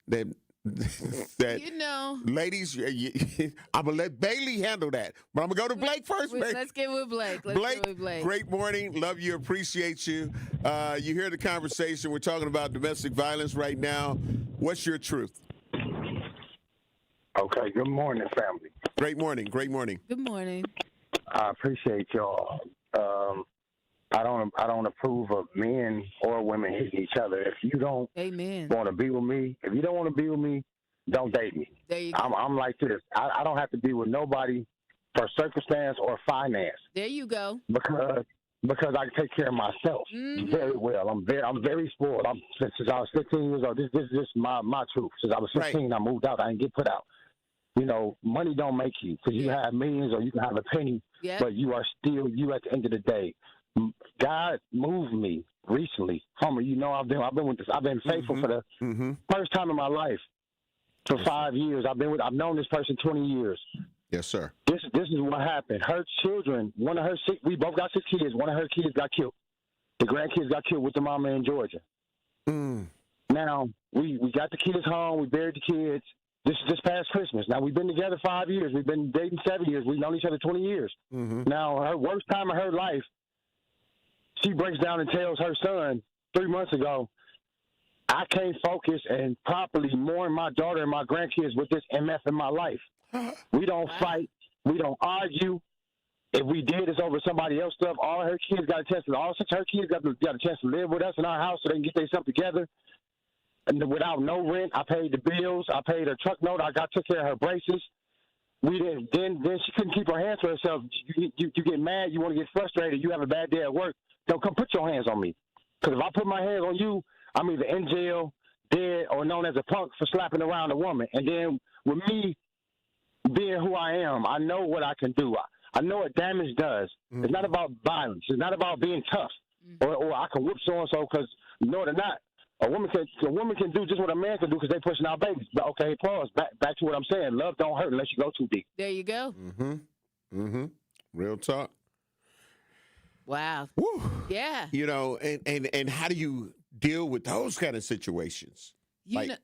that ladies, I'm going to let Bailey handle that. But I'm going to go to Blake first. Let's get with Blake. Blake, great morning. Love you. Appreciate you. You hear the conversation. We're talking about domestic violence right now. What's your truth? Okay. Good morning, family. Great morning. Great morning. Good morning. I appreciate y'all. I don't approve of men or women hitting each other. If you don't want to be with me, if you don't want to be with me, don't date me. There you go. I'm like this. I don't have to be with nobody for circumstance or finance. There you go. Because I can take care of myself very well. I'm very spoiled. Since I was 15 years old. This is just my truth. Since I was 15, I moved out. I didn't get put out. Money don't make you because you have millions or you can have a penny, but you are still you at the end of the day. God moved me recently. Homer, I've been with this. I've been faithful for the first time in my life for 5 years. I've known this person 20 years. Yes, sir. This is what happened. Her children, we both got 6 kids. One of her kids got killed. The grandkids got killed with the mama in Georgia. Now we got the kids home. We buried the kids. This past Christmas. Now we've been together 5 years. We've been dating 7 years. We've known each other 20 years. Now her worst time of her life. She breaks down and tells her son 3 months ago, I can't focus and properly mourn my daughter and my grandkids with this MF in my life. We don't fight. We don't argue. If we did, it's over somebody else's stuff. All her kids got a chance to, all 6 her kids got a chance to live with us in our house so they can get themselves together. And without no rent, I paid the bills. I paid her truck note. I took care of her braces. We didn't. Then she couldn't keep her hands to herself. You get mad. You want to get frustrated. You have a bad day at work. Don't come put your hands on me. Because if I put my hands on you, I'm either in jail, dead or known as a punk for slapping around a woman. And then with me being who I am, I know what I can do. I know what damage does. Mm-hmm. It's not about violence. It's not about being tough. Mm-hmm. Or I can whoop so-and-so because, no, they're not. A woman can do just what a man can do because they're pushing out babies. But, okay, pause. Back to what I'm saying. Love don't hurt unless you go too deep. There you go. Mm-hmm. Mm-hmm. Real talk. Wow. Woo. Yeah. You know, and how do you deal with those kind of situations? You know,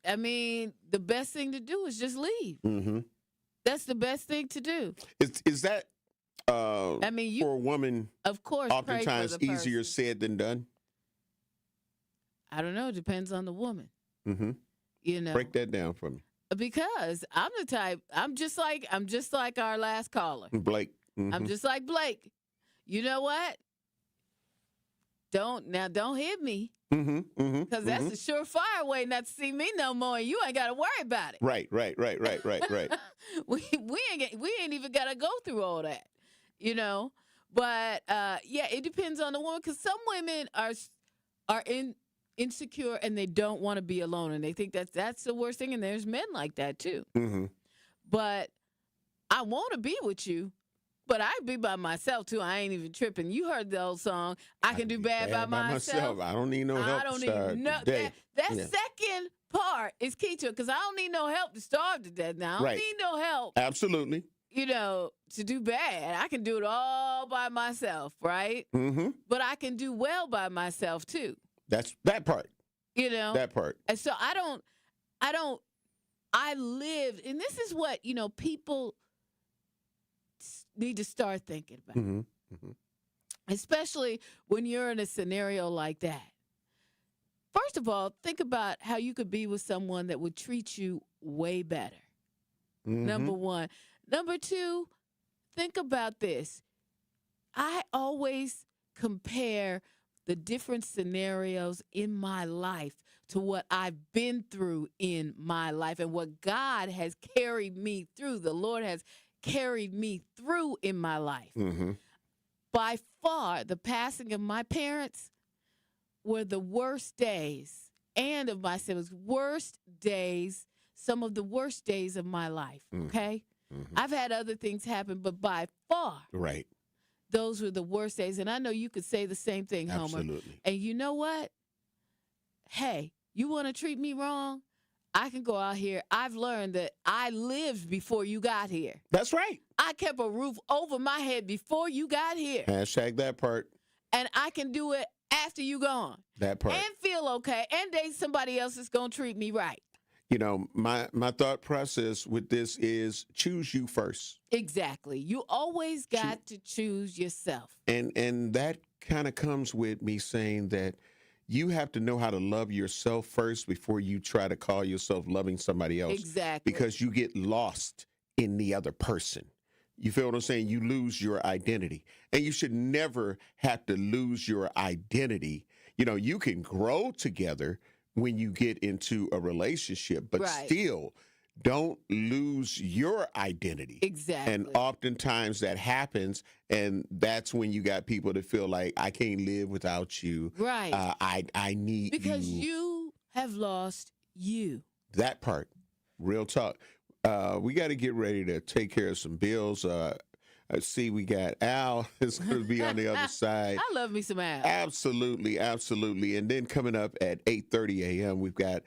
I mean, the best thing to do is just leave. Mm-hmm. That's the best thing to do. Is that I mean, for a woman, of course, oftentimes easier said than done? I don't know. It depends on the woman. Mm-hmm. You know, break that down for me. Because I'm the type. I'm just like our last caller, Blake. Mm-hmm. I'm just like Blake. You know what? Don't hit me. Mm-hmm. Mm-hmm. Because that's a surefire way not to see me no more. You ain't got to worry about it. Right. we ain't even got to go through all that, you know. But yeah, it depends on the woman. Because some women are insecure and they don't want to be alone, and they think that's the worst thing. And there's men like that too. Mm-hmm. But I want to be with you. But I be by myself, too. I ain't even tripping. You heard the old song, I can do bad by myself. I don't need no help to starve today. That second part is key to it, because I don't need no help to starve to death now. I don't need no help. Absolutely. You know, to do bad. I can do it all by myself, right? Mm-hmm. But I can do well by myself, too. That's that part. You know? That part. And so I lived, and this is what, you know, people need to start thinking about, mm-hmm. Mm-hmm. especially when you're in a scenario like that. First of all, think about how you could be with someone that would treat you way better. Mm-hmm. Number one. Number two, think about this. I always compare the different scenarios in my life to what I've been through in my life and what God has carried me through. The Lord has carried me through in my life. Mm-hmm. By far, the passing of my parents were the worst days, and of my siblings, worst days, some of the worst days of my life, okay? Mm-hmm. I've had other things happen, but by far, those were the worst days. And I know you could say the same thing, Homer. Absolutely. And you know what? Hey, you want to treat me wrong? I can go out here. I've learned that I lived before you got here. That's right. I kept a roof over my head before you got here. Hashtag that part. And I can do it after you gone. That part. And feel okay. And date somebody else that's going to treat me right. You know, my thought process with this is choose you first. Exactly. You always got to choose yourself. And that kind of comes with me saying that you have to know how to love yourself first before you try to call yourself loving somebody else. Exactly. Because you get lost in the other person. You feel what I'm saying? You lose your identity. And you should never have to lose your identity. You know, you can grow together when you get into a relationship, but still don't lose your identity. Exactly. And oftentimes that happens, and that's when you got people that feel like, I can't live without you. Right. I need you. Because you have lost you. That part. Real talk. We got to get ready to take care of some bills. Let's see, we got Al is going to be on the other side. I love me some Al. Absolutely, absolutely. And then coming up at 8:30 a.m., we've got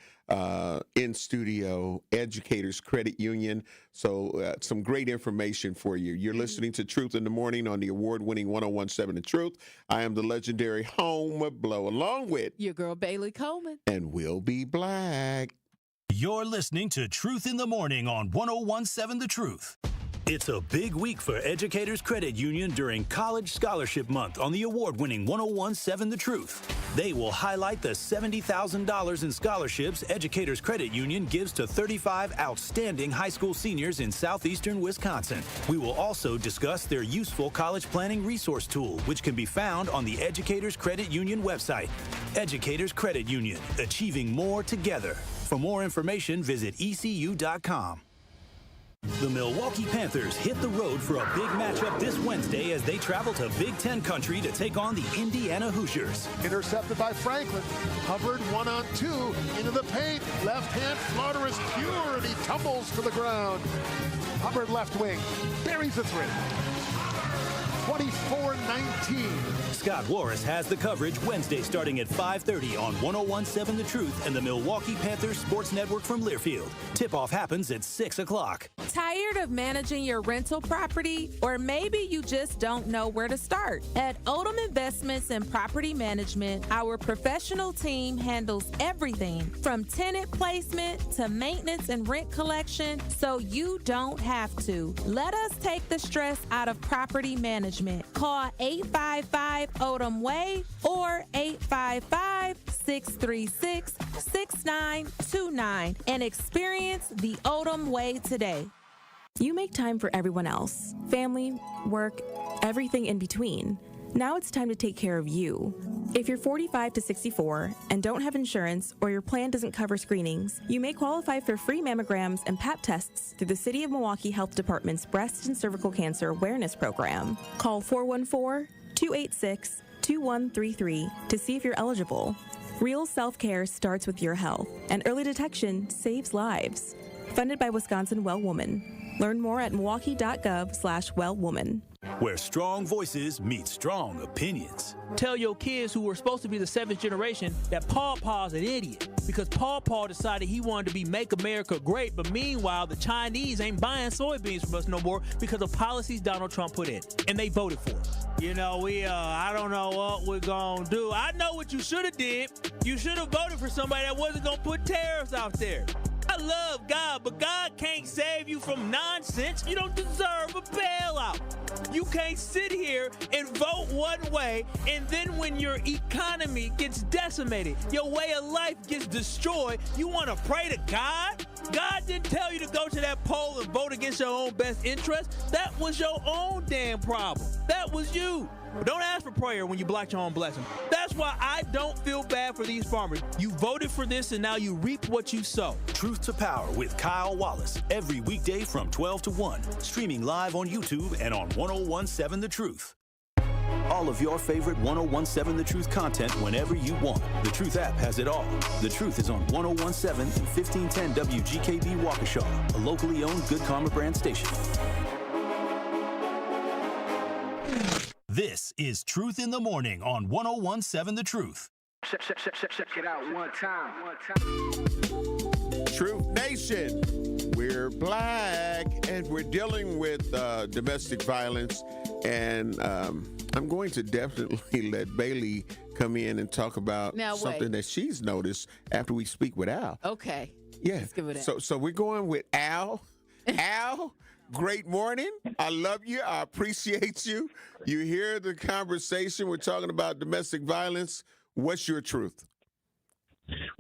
in studio Educators Credit Union. So some great information for you. You're listening to Truth in the Morning on the award-winning 101.7 The Truth. I am the legendary Homer Blow, along with your girl Bailey Coleman. And we'll be black. You're listening to Truth in the Morning on 101.7 The Truth. It's a big week for Educators Credit Union during College Scholarship Month on the award-winning 101.7 The Truth. They will highlight the $70,000 in scholarships Educators Credit Union gives to 35 outstanding high school seniors in southeastern Wisconsin. We will also discuss their useful college planning resource tool, which can be found on the Educators Credit Union website. Educators Credit Union, achieving more together. For more information, visit ECU.com. The Milwaukee Panthers hit the road for a big matchup this Wednesday as they travel to Big Ten country to take on the Indiana Hoosiers. Intercepted by Franklin. Hubbard 1-on-2 into the paint. Left hand floater is pure and he tumbles to the ground. Hubbard left wing. Buries the three. 24-19. Scott Warris has the coverage Wednesday starting at 5:30 on 101.7 The Truth and the Milwaukee Panthers Sports Network from Learfield. Tip-off happens at 6 o'clock. Tired of managing your rental property? Or maybe you just don't know where to start? At Odom Investments and Property Management, our professional team handles everything from tenant placement to maintenance and rent collection, so you don't have to. Let us take the stress out of property management. Call 855-ODOM-WAY or 855-636-6929 and experience the Odom way today. You make time for everyone else. Family, work, everything in between. Now it's time to take care of you. If you're 45 to 64 and don't have insurance or your plan doesn't cover screenings, you may qualify for free mammograms and Pap tests through the City of Milwaukee Health Department's Breast and Cervical Cancer Awareness Program. Call 414-286-2133 to see if you're eligible. Real self-care starts with your health, and early detection saves lives. Funded by Wisconsin Well Woman. Learn more at milwaukee.gov/wellwoman. Where strong voices meet strong opinions. Tell your kids who were supposed to be the 7th generation that Paw Paw's an idiot because Paw Paw decided he wanted to be Make America Great, but meanwhile, the Chinese ain't buying soybeans from us no more because of policies Donald Trump put in, and they voted for us. You know, I don't know what we're gonna do. I know what you should have did. You should have voted for somebody that wasn't gonna put tariffs out there. I love God, but God can't save you from nonsense. You don't deserve a bailout. You can't sit here and vote one way, and then when your economy gets decimated, your way of life gets destroyed, you want to pray to God? God didn't tell you to go to that poll and vote against your own best interest. That was your own damn problem. That was you. But don't ask for prayer when you block your own blessing. That's why I don't feel bad for these farmers. You voted for this, and now you reap what you sow. Truth to Power with Kyle Wallace. Every weekday from 12 to 1. Streaming live on YouTube and on 101.7 The Truth. All of your favorite 101.7 The Truth content whenever you want. The Truth app has it all. The Truth is on 101.7 and 1510 WGKB Waukesha, a locally owned Good Karma brand station. This is Truth in the Morning on 101.7 The Truth. Check it out one time. Truth Nation, we're black and we're dealing with domestic violence, and I'm going to definitely let Bailey come in and talk about something that she's noticed after we speak with Al. Okay. Yeah. Let's give it Al. So we're going with Al. Al, great morning. I love you. I appreciate you. You hear the conversation. We're talking about domestic violence. What's your truth?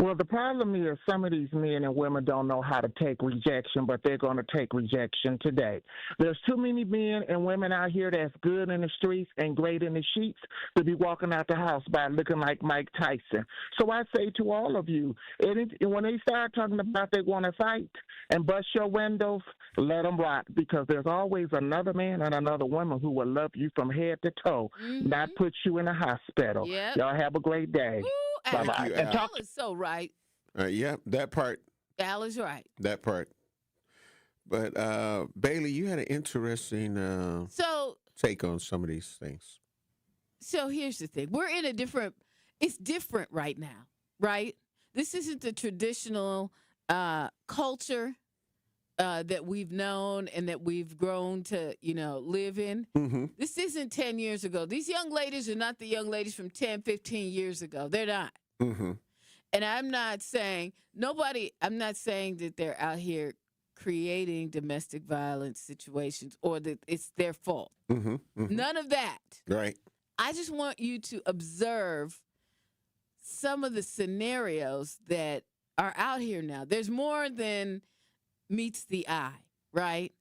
Well, the problem is some of these men and women don't know how to take rejection, but they're going to take rejection today. There's too many men and women out here that's good in the streets and great in the sheets to be walking out the house by looking like Mike Tyson. So I say to all of you, when they start talking about they want to fight and bust your windows, let them rock, because there's always another man and another woman who will love you from head to toe, not put you in a hospital. Yep. Y'all have a great day. Bye-bye. And Al is so right. Yeah, that part. Al is right. That part. But Bailey, you had an interesting take on some of these things. So here's the thing. We're in it's different right now, right? This isn't the traditional culture that we've known and that we've grown to, live in. Mm-hmm. This isn't 10 years ago. These young ladies are not the young ladies from 10, 15 years ago. They're not. Mm-hmm. And I'm not saying that they're out here creating domestic violence situations or that it's their fault. Mm-hmm. Mm-hmm. None of that. Right. I just want you to observe some of the scenarios that are out here now. There's more than meets the eye, right?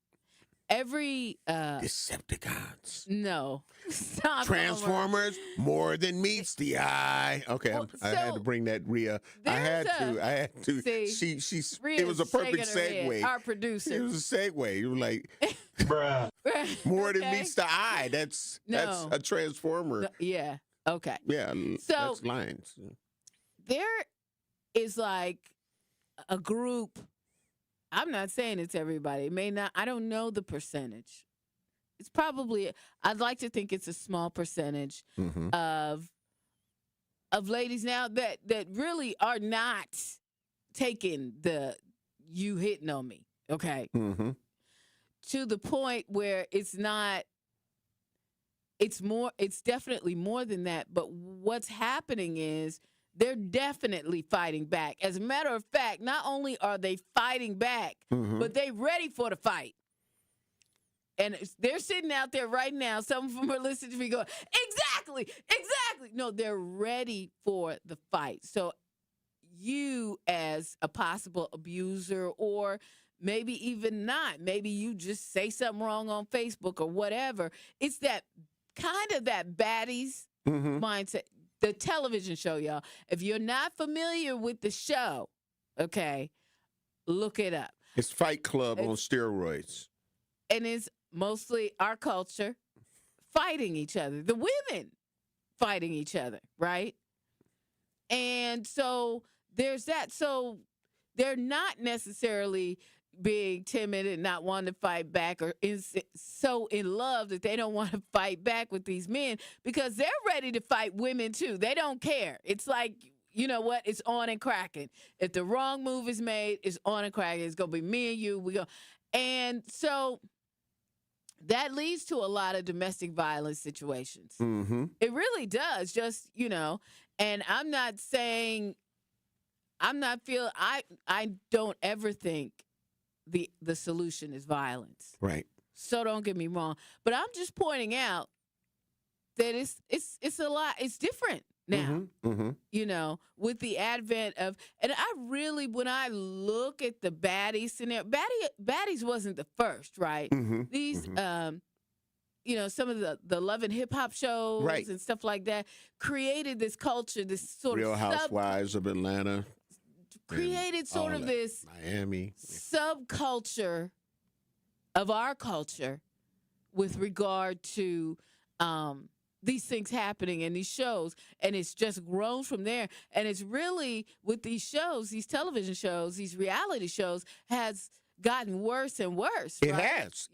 Decepticons. No. Stop. Transformers, more than meets the eye. Okay, I had to bring that, Rhea. I had to. See, She's. Rhea's It was a perfect shaking her head. segue. Our producer. It was a segue. You were like, bruh. More than meets the eye. That's a transformer. Yeah. Okay. Yeah. So that's lines. there is like a group. I'm not saying it's everybody. It may not. I don't know the percentage. It's probably. I'd like to think it's a small percentage of ladies now that really are not taking the you hitting on me. Okay. Mm-hmm. To the point where it's not. It's more. It's definitely more than that. But what's happening is they're definitely fighting back. As a matter of fact, not only are they fighting back, but they're ready for the fight. And they're sitting out there right now. Some of them are listening to me going, exactly. No, they're ready for the fight. So you as a possible abuser, or maybe even not, maybe you just say something wrong on Facebook or whatever. It's that kind of that baddies mindset. The television show, y'all. If you're not familiar with the show, okay, look it up. It's Fight Club on steroids. And it's mostly our culture fighting each other. The women fighting each other, right? And so there's that. So they're not necessarily being timid and not wanting to fight back, or so in love that they don't want to fight back with these men, because they're ready to fight women too. They don't care. It's like, you know what? It's on and cracking. If the wrong move is made, it's on and cracking. It's going to be me and you. We go. And so that leads to a lot of domestic violence situations. It really does. Just, and I'm not I don't ever think the solution is violence. Right. So don't get me wrong. But I'm just pointing out that it's a lot. It's different now, with the advent of, and I really, when I look at the baddies scenario, baddies wasn't the first, right? These, some of the Love and Hip Hop shows and stuff like that created this culture, this sort Real of Housewives of Atlanta. Created sort of this Miami subculture of our culture with regard to these things happening in these shows, and it's just grown from there. And it's really, with these shows, these television shows, these reality shows, has gotten worse and worse. It has.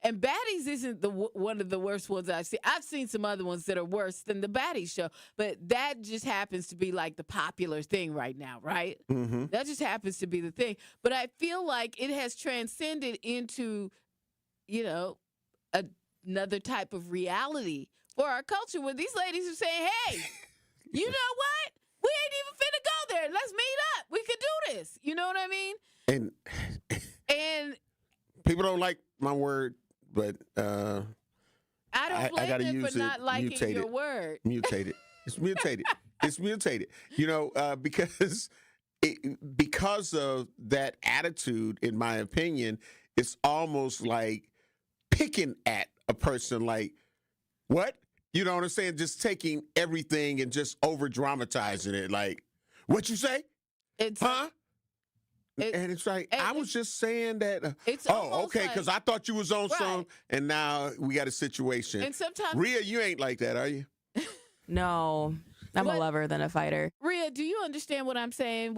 And Baddies isn't one of the worst ones I've seen. I've seen some other ones that are worse than the Baddies show, but that just happens to be like the popular thing right now, right? That just happens to be the thing. But I feel like it has transcended into, another type of reality for our culture, where these ladies are saying, hey, you know what? We ain't even finna go there. Let's meet up. We could do this. You know what I mean? And people don't like my word, but I don't blame gotta them use for not liking your word. Mutated. It's mutated. It's mutated. Because of that attitude, in my opinion, it's almost like picking at a person, like, what? You know what I'm saying? Just taking everything and just over dramatizing it. Like, what you say? And it's like, I was just saying that. Okay, because I thought you was on some, and now we got a situation. And sometimes, Rhea, you ain't like that, are you? No, I'm a lover than a fighter. Rhea, do you understand what I'm saying?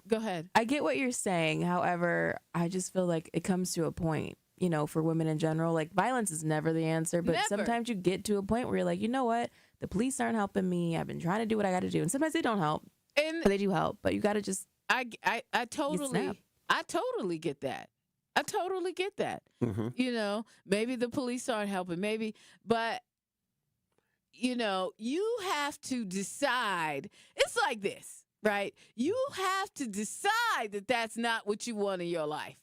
Go ahead. I get what you're saying. However, I just feel like it comes to a point, for women in general, like, violence is never the answer, but sometimes you get to a point where you're like, you know what? The police aren't helping me. I've been trying to do what I got to do. And sometimes they don't help. But they do help. But you got to just. I totally get that. I totally get that. Maybe the police aren't helping, but you have to decide. It's like this, right? You have to decide that that's not what you want in your life.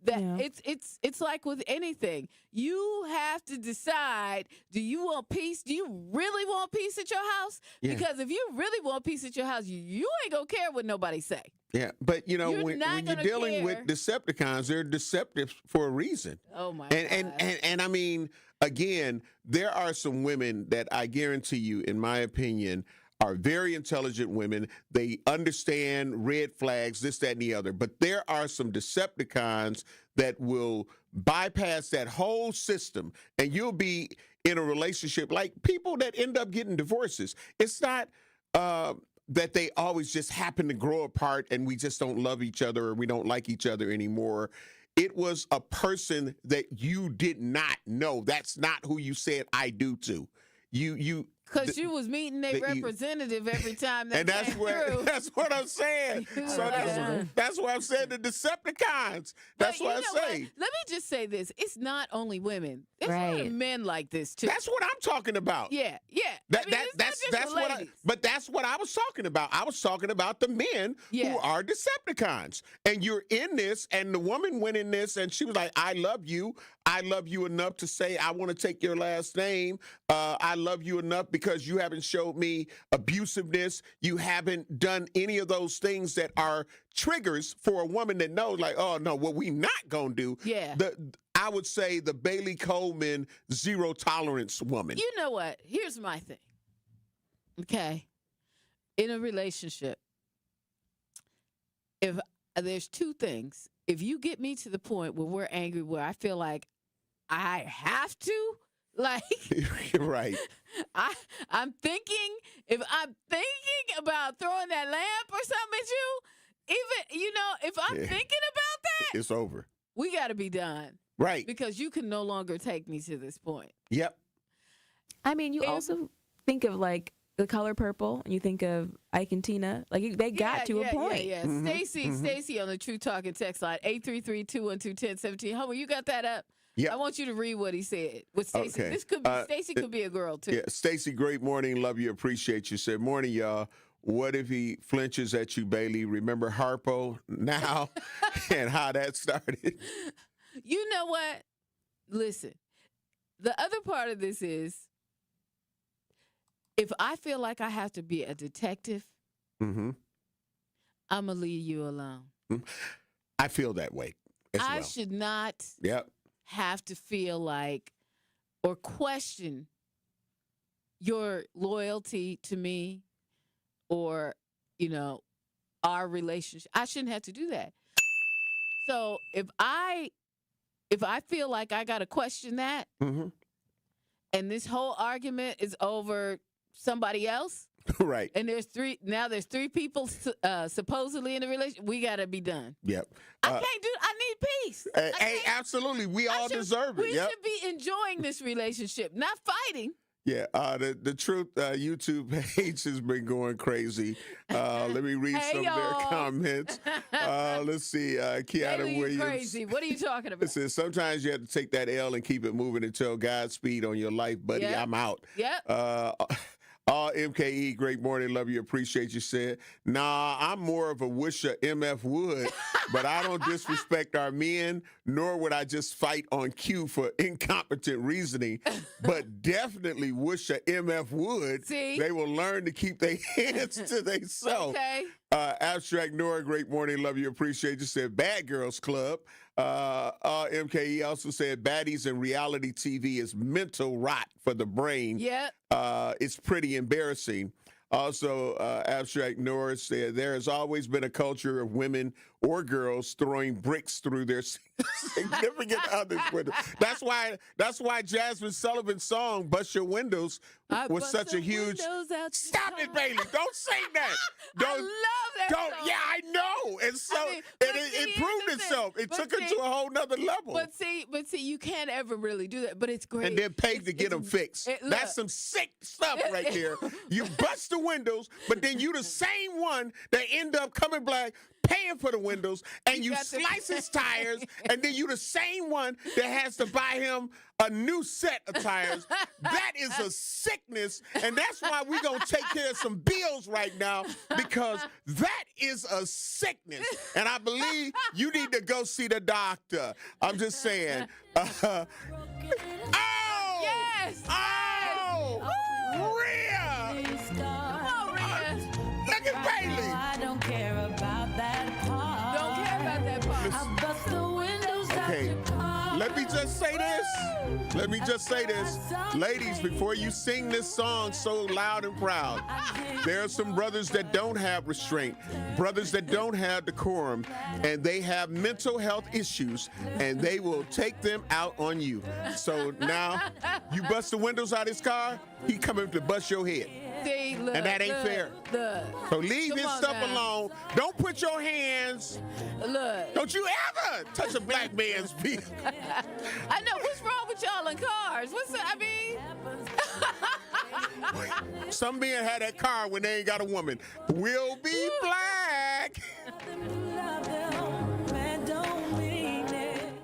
That it's like with anything. You have to decide, do you want peace? Do you really want peace at your house? Yeah. Because if you really want peace at your house, you ain't gonna care what nobody say. Yeah, but you know, when you're dealing with care. Decepticons, they're deceptive for a reason. Oh my and I mean, again, there are some women that I guarantee you, in my opinion, are very intelligent women. They understand red flags, this, that, and the other. But there are some Decepticons that will bypass that whole system, and you'll be in a relationship like people that end up getting divorces. It's not that they always just happen to grow apart and we just don't love each other or we don't like each other anymore. It was a person that you did not know. That's not who you said I do to. Because you was meeting their representative every time they came through. That's what I'm saying. So that's why I'm saying the Decepticons. That's what I say. Let me just say this. It's not only women. There's a lot of men like this, too. That's what I'm talking about. Yeah. But that's what I was talking about. I was talking about the men who are Decepticons. And you're in this, and the woman went in this, and she was like, I love you. I love you enough to say I want to take your last name. I love you enough because you haven't showed me abusiveness. You haven't done any of those things that are triggers for a woman that knows, like, oh, no, what we not going to do. Yeah. I would say the Bailey Coleman zero tolerance woman. You know what? Here's my thing. Okay. In a relationship, if there's two things. If you get me to the point where we're angry, where I feel like I have to, like, right. I'm thinking, if I'm thinking about throwing that lamp or something at you, even, if I'm thinking about that, it's over. We got to be done. Right. Because you can no longer take me to this point. Yep. I mean, you also think of, like, The Color Purple, and you think of Ike and Tina. Like, they got to a point. Yeah. Stacy on the True Talking text line, 833-212-1017. Homer, you got that up? Yeah. I want you to read what he said with Stacy. Okay. This could be Stacy could be a girl too. Yeah, Stacy, great morning. Love you, appreciate you. Said, morning, y'all. What if he flinches at you, Bailey? Remember Harpo now and how that started? You know what? Listen, the other part of this is, if I feel like I have to be a detective, I'm going to leave you alone. I feel that way as well. I should not have to feel like or question your loyalty to me or, our relationship. I shouldn't have to do that. So if I feel like I got to question that and this whole argument is over somebody else, right? And there's three people supposedly in a relationship. We got to be done. Yep. I can't do. I need peace. Hey, absolutely. We all deserve it. We should be enjoying this relationship, not fighting. Yeah, the Truth YouTube page has been going crazy. Let me read some of their comments. Let's see. Kiana Williams. Crazy. What are you talking about? It says, sometimes you have to take that L and keep it moving until Godspeed on your life, buddy. Yep. I'm out. Yep. All MKE, great morning, love you, appreciate you, said. Nah, I'm more of a wisher MF Wood, but I don't disrespect our men, nor would I just fight on cue for incompetent reasoning, but definitely wisher MF Wood. See? They will learn to keep their hands to themselves. Okay. Abstract Nora, great morning, love you, appreciate you, said Bad Girls Club. MKE also said baddies in reality TV is mental rot for the brain. Yep. It's pretty embarrassing. Also, Abstract Norris said there has always been a culture of women or girls throwing bricks through their significant others' windows. That's why Jasmine Sullivan's song "Bust Your Windows" was such a huge. Stop it, Bailey! Don't sing that. I love that song. Yeah, I know. And so it proved itself. It took it to a whole nother level. But see, you can't ever really do that. But it's great. And then pay to get them fixed. That's some sick stuff right there. You bust the windows, but then you the same one that end up coming back. paying for the windows, and you slice his tires, and then you the same one that has to buy him a new set of tires. That is a sickness, and that's why we're going to take care of some bills right now, because that is a sickness, and I believe you need to go see the doctor. I'm just saying. Oh! Yes! Oh! Rhea! Come on, Rhea. Look at Bailey. I don't care about that part. Don't care about that part. I bust the windows out Okay, your car. let me just say this. Let me just say this. Ladies, before you sing this song so loud and proud, there are some brothers that don't have restraint, brothers that don't have decorum, and they have mental health issues, and they will take them out on you. So now, you bust the windows out of his car, he coming to bust your head. See, look, And that ain't fair. Look. So leave Come his on stuff now. alone. Don't put your hands. Look. Don't you ever touch a black man's vehicle. I know. What's wrong with y'all in cars? What's that? I mean. Some men had that car when they ain't got a woman. We'll be black.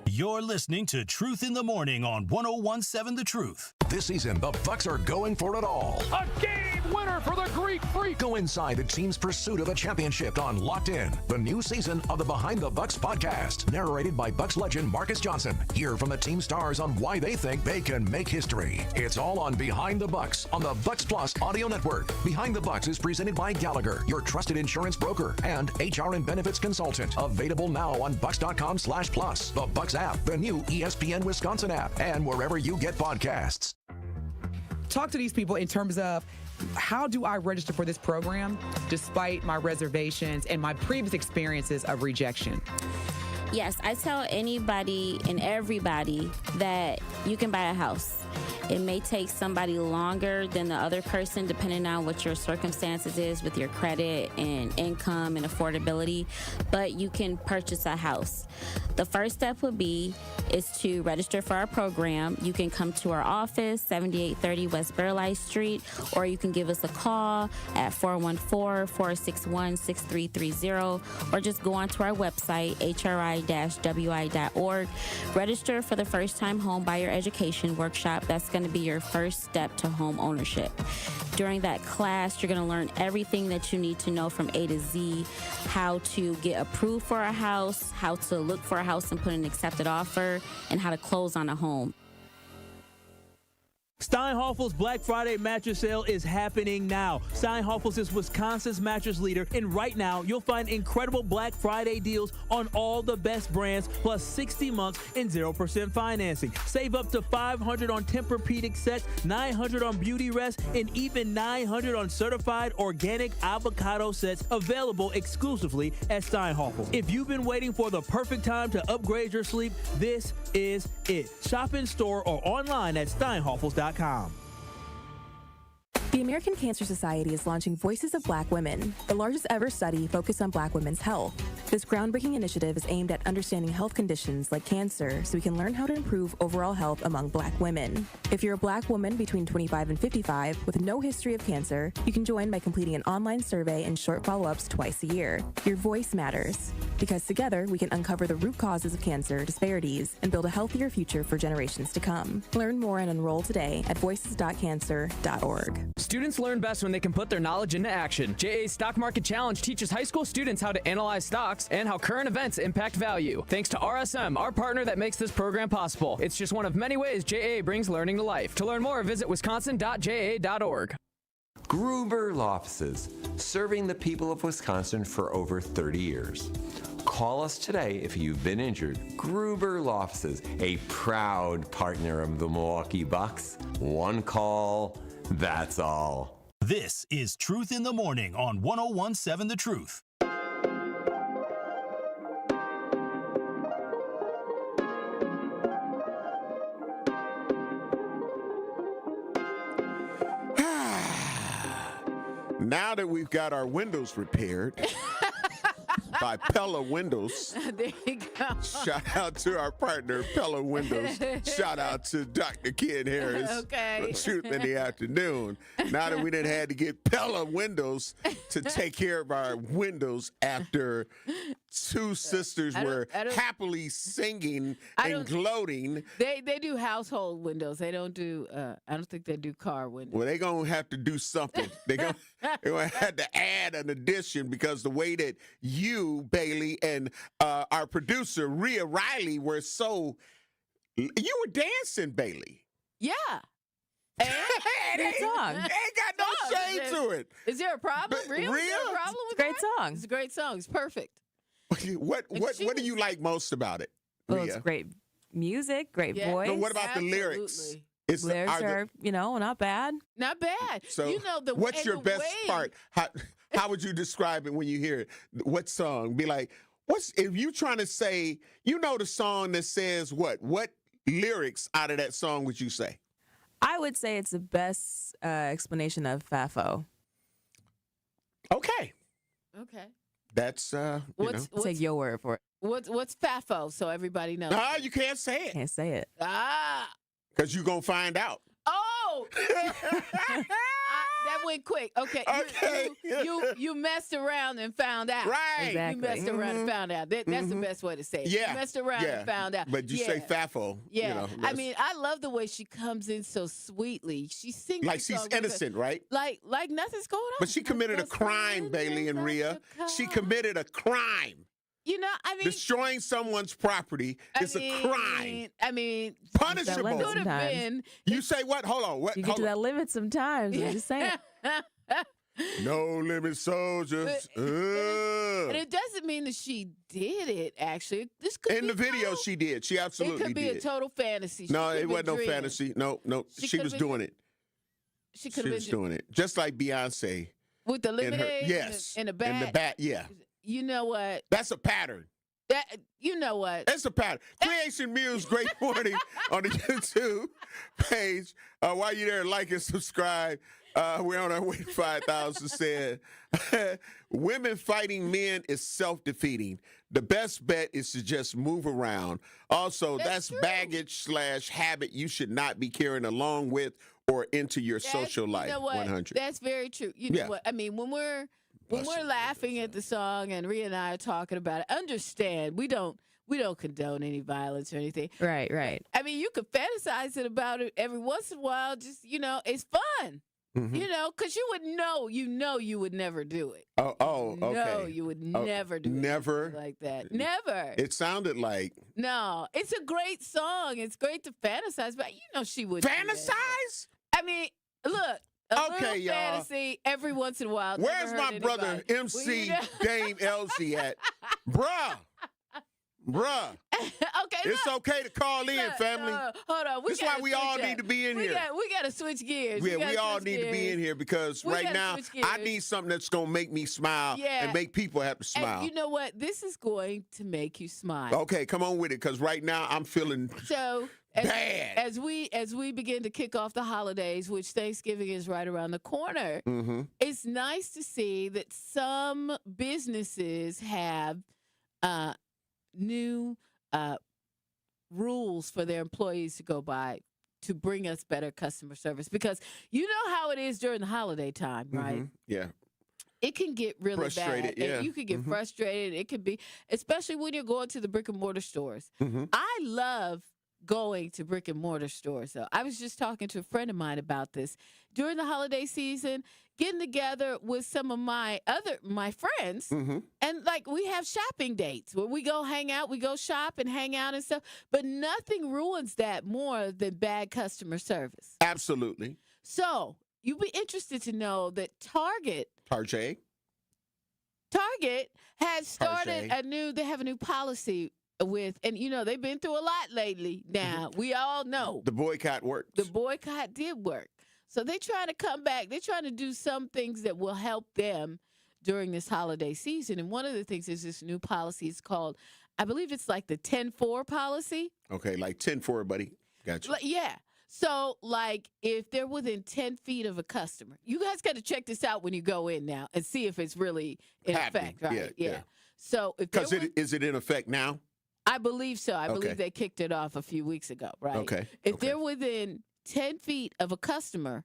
You're listening to Truth in the Morning on 101.7 The Truth. This season, the Bucks are going for it all. A game winner for the Greek Freak. Go inside the team's pursuit of a championship on Locked In, the new season of the Behind the Bucks podcast, narrated by Bucks legend Marcus Johnson. Hear from the team stars on why they think they can make history. It's all on Behind the Bucks on the Bucks Plus audio network. Behind the Bucks is presented by Gallagher, your trusted insurance broker, and HR and benefits consultant. Available now on bucks.com/plus, the Bucks app, the new ESPN Wisconsin app, and wherever you get podcasts. Talk to these people in terms of how do I register for this program despite my reservations and my previous experiences of rejection? Yes, I tell anybody and everybody that you can buy a house. It may take somebody longer than the other person depending on what your circumstances is with your credit and income and affordability, but you can purchase a house. The first step would be is to register for our program. You can come to our office, 7830 West Burleigh Street, or you can give us a call at 414-461-6330, or just go onto our website, hri-wi.org. Register for the first-time home buyer education workshop. That's going to be your first step to home ownership. During that class, you're going to learn everything that you need to know from A to Z, how to get approved for a house, how to look for a house and put an accepted offer, and how to close on a home. Steinhoffel's Black Friday mattress sale is happening now. Steinhoffel's is Wisconsin's mattress leader, and right now you'll find incredible Black Friday deals on all the best brands, plus 60 months and 0% financing. Save up to $500 on Tempur-Pedic sets, $900 on Beauty Rest, and even $900 on certified organic avocado sets, available exclusively at Steinhoffel. If you've been waiting for the perfect time to upgrade your sleep, this is it. Shop in store or online at steinhoffels.com. The American Cancer Society is launching Voices of Black Women, the largest ever study focused on Black women's health. This groundbreaking initiative is aimed at understanding health conditions like cancer so we can learn how to improve overall health among Black women. If you're a Black woman between 25 and 55 with no history of cancer, you can join by completing an online survey and short follow-ups twice a year. Your voice matters, because together we can uncover the root causes of cancer disparities and build a healthier future for generations to come. Learn more and enroll today at voices.cancer.org. Students learn best when they can put their knowledge into action. JA's Stock Market Challenge teaches high school students how to analyze stocks and how current events impact value. Thanks to RSM, our partner that makes this program possible. It's just one of many ways JA brings learning to life. To learn more, visit wisconsin.ja.org. Gruber Law Offices, serving the people of Wisconsin for over 30 years. Call us today if you've been injured. Gruber Law Offices, a proud partner of the Milwaukee Bucks. One call, that's all. This is Truth in the Morning on 101.7 The Truth. Now that we've got our windows repaired, by Pella Windows. There you go. Shout out to our partner, Pella Windows. Shout out to Dr. Ken Harris. Okay. For Truth in the Afternoon. Now that we didn't had to get Pella Windows to take care of our windows after two sisters were happily singing and gloating. They do household windows. They don't do, I don't think they do car windows. Well, they're going to have to do something. They're going to have to add an addition because the way that you, Bailey, and our producer, Rhea Riley, were so... You were dancing, Bailey. Yeah. And Good song. Ain't got no shade to it. Is there a problem? Really? Is there a problem with great that? song. It's a great song. It's perfect. What do you like most about it, Well, Rhea? it's great music, great voice. No, what about the lyrics? Lyrics are, not bad. Not bad. So, what's your best part? How would you describe it when you hear it? What song? Be like, if you trying to say, the song that says what? What lyrics out of that song would you say? I would say it's the best explanation of FAFO. Okay. That's take your word for it. What's FAFO so everybody knows? You can't say it. Can't say it. Because you're going to find out. Oh! That went quick. Okay. You messed around and found out. Right. Exactly. You messed around and found out. That's the best way to say it. Yeah. You messed around and found out. But you say FAFO. Yeah. I mean, I love the way she comes in so sweetly. She sings like she's innocent, right? Like nothing's going on. But she committed a crime, Bailey and Rhea. She committed a crime. Destroying someone's property is a crime. Punishable. Could have been. You say what? Hold on. What? You get to that limit sometimes. I'm just saying. No limit soldiers. And it doesn't mean that she did it, actually. This could in the video, she did. She absolutely did. It could be a total fantasy. No, it wasn't no fantasy. No. She was doing it. She was doing it. Just like Beyonce. With the lemonade? Yes. In the bat? In the bat, yeah. You know what? That's a pattern. You know what? That's a pattern. Creation Muse, great morning on the YouTube page. While you're there, like and subscribe. We're on our way to 5,000 said. Women fighting men is self-defeating. The best bet is to just move around. Also, that's baggage / habit you should not be carrying along with or into your social life. You know what? 100. That's very true. You know what? I mean, when we're laughing at the song and Rhea and I are talking about it, understand we don't condone any violence or anything. Right. I mean, you could fantasize about it every once in a while. Just it's fun. Mm-hmm. Because you would know, you would never do it. Oh, okay. No, you would never do never like that. Never. It sounded like. No, it's a great song. It's great to fantasize about. She would fantasize. I mean, look. A little fantasy every once in a while. Where's my brother, MC Dame Elsie at? Bruh. Okay, it's okay to call in, family. Hold on. That's why we all need to be in here. We got to switch gears. Yeah, we all need to be in here because right now I need something that's going to make me smile and make people have to smile. And you know what? This is going to make you smile. Okay, come on with it because right now I'm feeling bad. As we begin to kick off the holidays, which Thanksgiving is right around the corner, it's nice to see that some businesses have new rules for their employees to go by to bring us better customer service. Because you know how it is during the holiday time, right? Yeah. It can get really frustrated, bad. And you can get frustrated. It could be, especially when you're going to the brick and mortar stores. I love going to brick and mortar stores. So I was just talking to a friend of mine about this. During the holiday season, getting together with some of my friends, and we have shopping dates where we go hang out, we go shop and hang out and stuff. But nothing ruins that more than bad customer service. Absolutely. So you'd be interested to know that Target has started they have a new policy with, and they've been through a lot lately now. We all know. The boycott worked. The boycott did work. So they try to come back. They're trying to do some things that will help them during this holiday season. And one of the things is this new policy. It's called, I believe it's like the 10-4 policy. Okay, like 10-4, buddy. Gotcha. Yeah. So, if they're within 10 feet of a customer, you guys got to check this out when you go in now and see if it's really in effect, right? Yeah. So if because is it in effect now? I believe so. I Okay. believe they kicked it off a few weeks ago, right? Okay. If they're within 10 feet of a customer,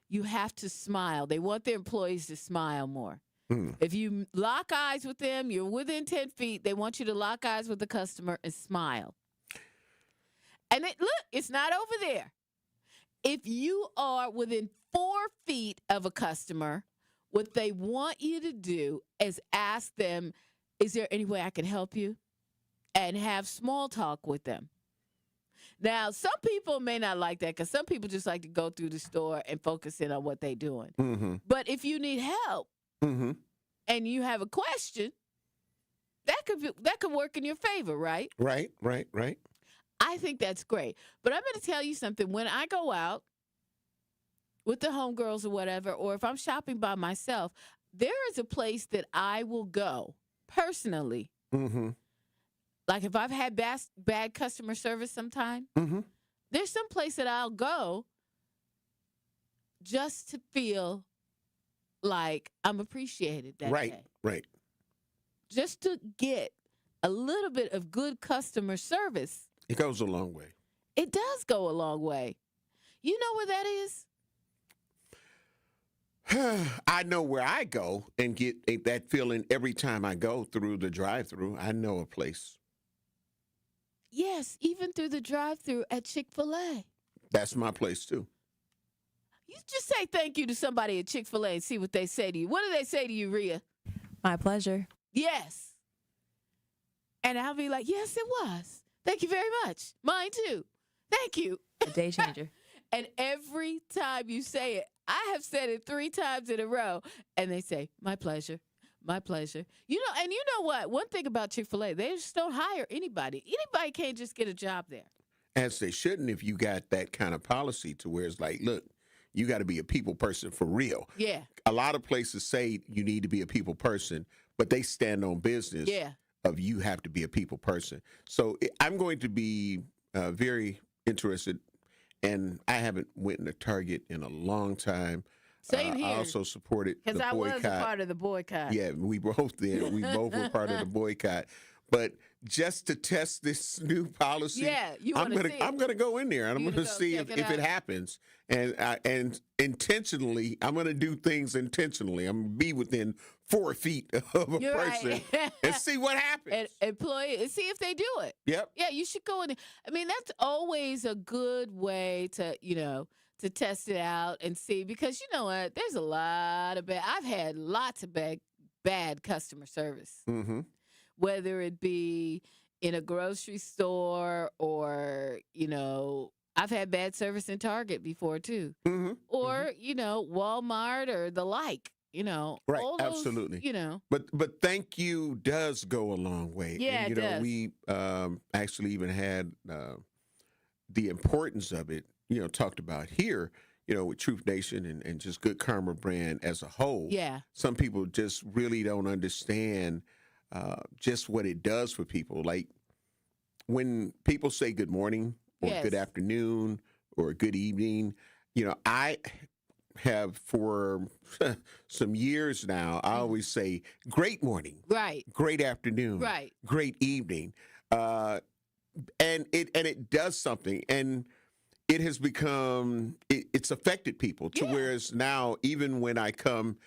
you have to smile. They want their employees to smile more. If you lock eyes with them, you're within 10 feet, they want you to lock eyes with the customer and smile. And look, it's not over there. If you are within 4 feet of a customer, what they want you to do is ask them, is there any way I can help you? And have small talk with them. Now, some people may not like that because some people just like to go through the store and focus in on what they're doing. Mm-hmm. But if you need help and you have a question, that could work in your favor, right? Right. I think that's great. But I'm going to tell you something. When I go out with the homegirls or whatever, or if I'm shopping by myself, there is a place that I will go personally. Mm-hmm. Like if I've had bad customer service sometime, there's some place that I'll go just to feel like I'm appreciated that day. Right. Just to get a little bit of good customer service. It goes a long way. It does go a long way. You know where that is? I know where I go and get that feeling every time I go through the drive-thru. I know a place. Yes, even through the drive-thru at Chick-fil-A. That's my place, too. You just say thank you to somebody at Chick-fil-A and see what they say to you. What do they say to you, Rhea? My pleasure. Yes. And I'll be like, yes, it was. Thank you very much. Mine, too. Thank you. A day changer. And every time you say it, I have said it 3 times in a row, and they say, my pleasure. My pleasure. You know, and you know what? One thing about Chick-fil-A, they just don't hire anybody. Anybody can't just get a job there. As they shouldn't if you got that kind of policy to where it's like, look, you got to be a people person for real. Yeah. A lot of places say you need to be a people person, but they stand on business of you have to be a people person. So I'm going to be very interested, and I haven't went to Target in a long time. Same here. I also supported the boycott. Because I was a part of the boycott. Yeah, we both did. We both were part of the boycott. But just to test this new policy, I'm gonna go in there and I'm gonna see if it happens. And intentionally, I'm gonna do things intentionally. I'm gonna be within 4 feet of a person and see what happens. And see if they do it. Yep. Yeah, you should go in there. I mean, that's always a good way to, to test it out and see, because you know what? There's a lot of I've had lots of bad customer service. Mm-hmm. Whether it be in a grocery store or, I've had bad service in Target before too. Mm-hmm. Or, Walmart or the like, Right, all those, absolutely. But thank you does go a long way. Yeah, and, it does. We actually even had the importance of it, talked about here, with Truth Nation and just Good Karma brand as a whole. Yeah. Some people just really don't understand just what it does for people. Like when people say good morning or good afternoon or good evening, I have for some years now, I always say great morning, right, great afternoon, right, great evening. And it does something, and it has become, it's affected people to whereas now, even when I come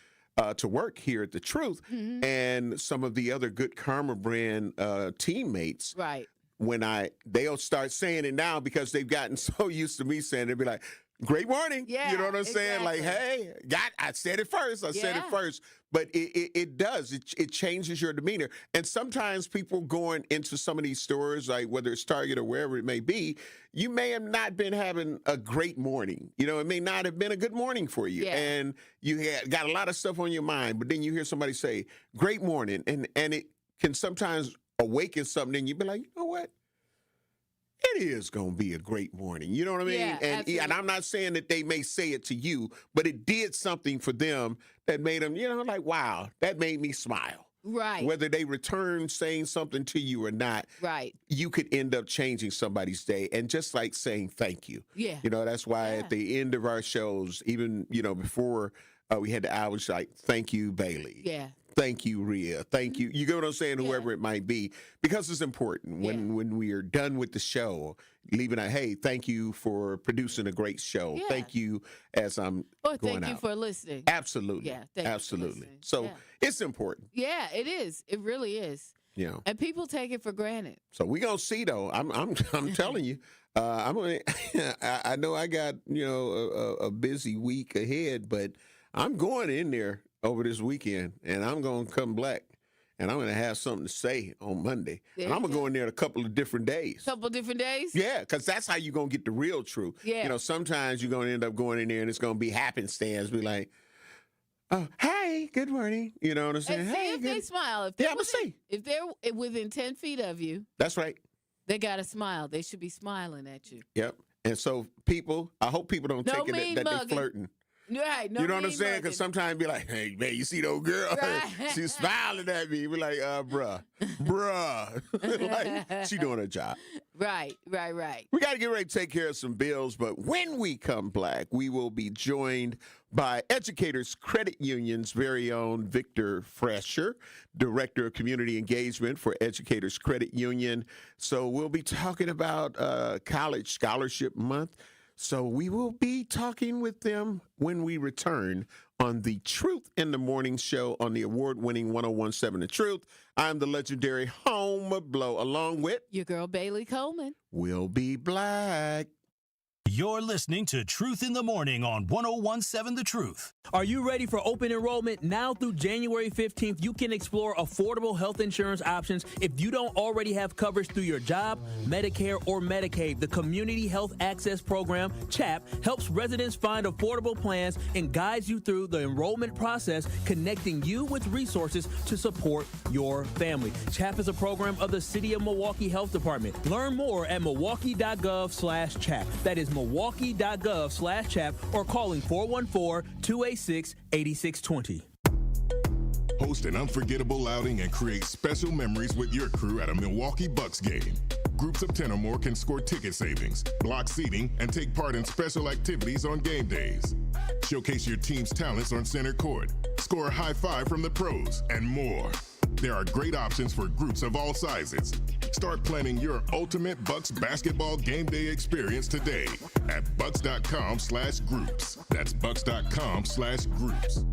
to work here at The Truth and some of the other Good Karma brand teammates, right, when they'll start saying it now because they've gotten so used to me saying it, they'll be like, great morning. Yeah, you know what I'm saying? Like, hey, I said it first. I said it first. But it does. It changes your demeanor. And sometimes people going into some of these stores, like whether it's Target or wherever it may be, you may have not been having a great morning. It may not have been a good morning for you. Yeah. And you got a lot of stuff on your mind. But then you hear somebody say, great morning. And it can sometimes awaken something. And you be like, you know what? It is going to be a great morning. You know what I mean? Yeah, and I'm not saying that they may say it to you, but it did something for them that made them, like, wow, that made me smile. Right. Whether they return saying something to you or not, right, you could end up changing somebody's day. And just like saying thank you. Yeah. That's why at the end of our shows, even, before we had the hours, like, thank you, Bailey. Yeah. Thank you, Rhea. Thank you. You get what I'm saying? Whoever it might be, because it's important when we are done with the show, leaving a, hey, thank you for producing a great show. Yeah. Thank you as I'm going thank you out. for listening. Absolutely. Yeah, thank you for Absolutely. listening. So it's important. Yeah, it is. It really is. You know. And people take it for granted. So we gonna see though. I'm telling you. I'm gonna. I know I got a busy week ahead, but I'm going in there over this weekend, and I'm gonna come black, and I'm gonna have something to say on Monday, and I'm gonna go in there a couple of different days. Couple different days. Yeah, because that's how you're gonna get the real truth. Yeah. Sometimes you're gonna end up going in there, and it's gonna be happenstance. Be like, hey, good morning. You know what I'm saying? And see hey, if good. they smile. If Yeah, I'm gonna see. If they're within 10 feet of you, That's right. they got to smile. They should be smiling at you. Yep. And so people, I hope people don't No take mean it that they're mugging. flirting. Right. No You know what I'm mean saying? mugging. Because sometimes be like, hey, man, you see those girl? Right. She's smiling at me. Be like, bruh. Like, she doing her job. Right. We got to get ready to take care of some bills, but when we come back, we will be joined by Educators Credit Union's very own Victor Fresher, Director of Community Engagement for Educators Credit Union. So we'll be talking about College Scholarship Month. So we will be talking with them when we return on the Truth in the Morning show on the award-winning 101.7 The Truth. I'm the legendary home of Blow, along with your girl Bailey Coleman. We'll be black. You're listening to Truth in the Morning on 101.7 The Truth. Are you ready for open enrollment? Now through January 15th, you can explore affordable health insurance options. If you don't already have coverage through your job, Medicare, or Medicaid, the Community Health Access Program, CHAP, helps residents find affordable plans and guides you through the enrollment process, connecting you with resources to support your family. CHAP is a program of the City of Milwaukee Health Department. Learn more at milwaukee.gov/CHAP. That is milwaukee.gov/CHAP or calling 414-286-8620. Host an unforgettable outing and create special memories with your crew at a Milwaukee Bucks game. Groups of 10 or more can score ticket savings, block seating, and take part in special activities on game days. Showcase your team's talents on center court, score a high five from the pros, and more. There are great options for groups of all sizes. Start planning your ultimate Bucks basketball game day experience today at bucks.com/groups. That's bucks.com/groups.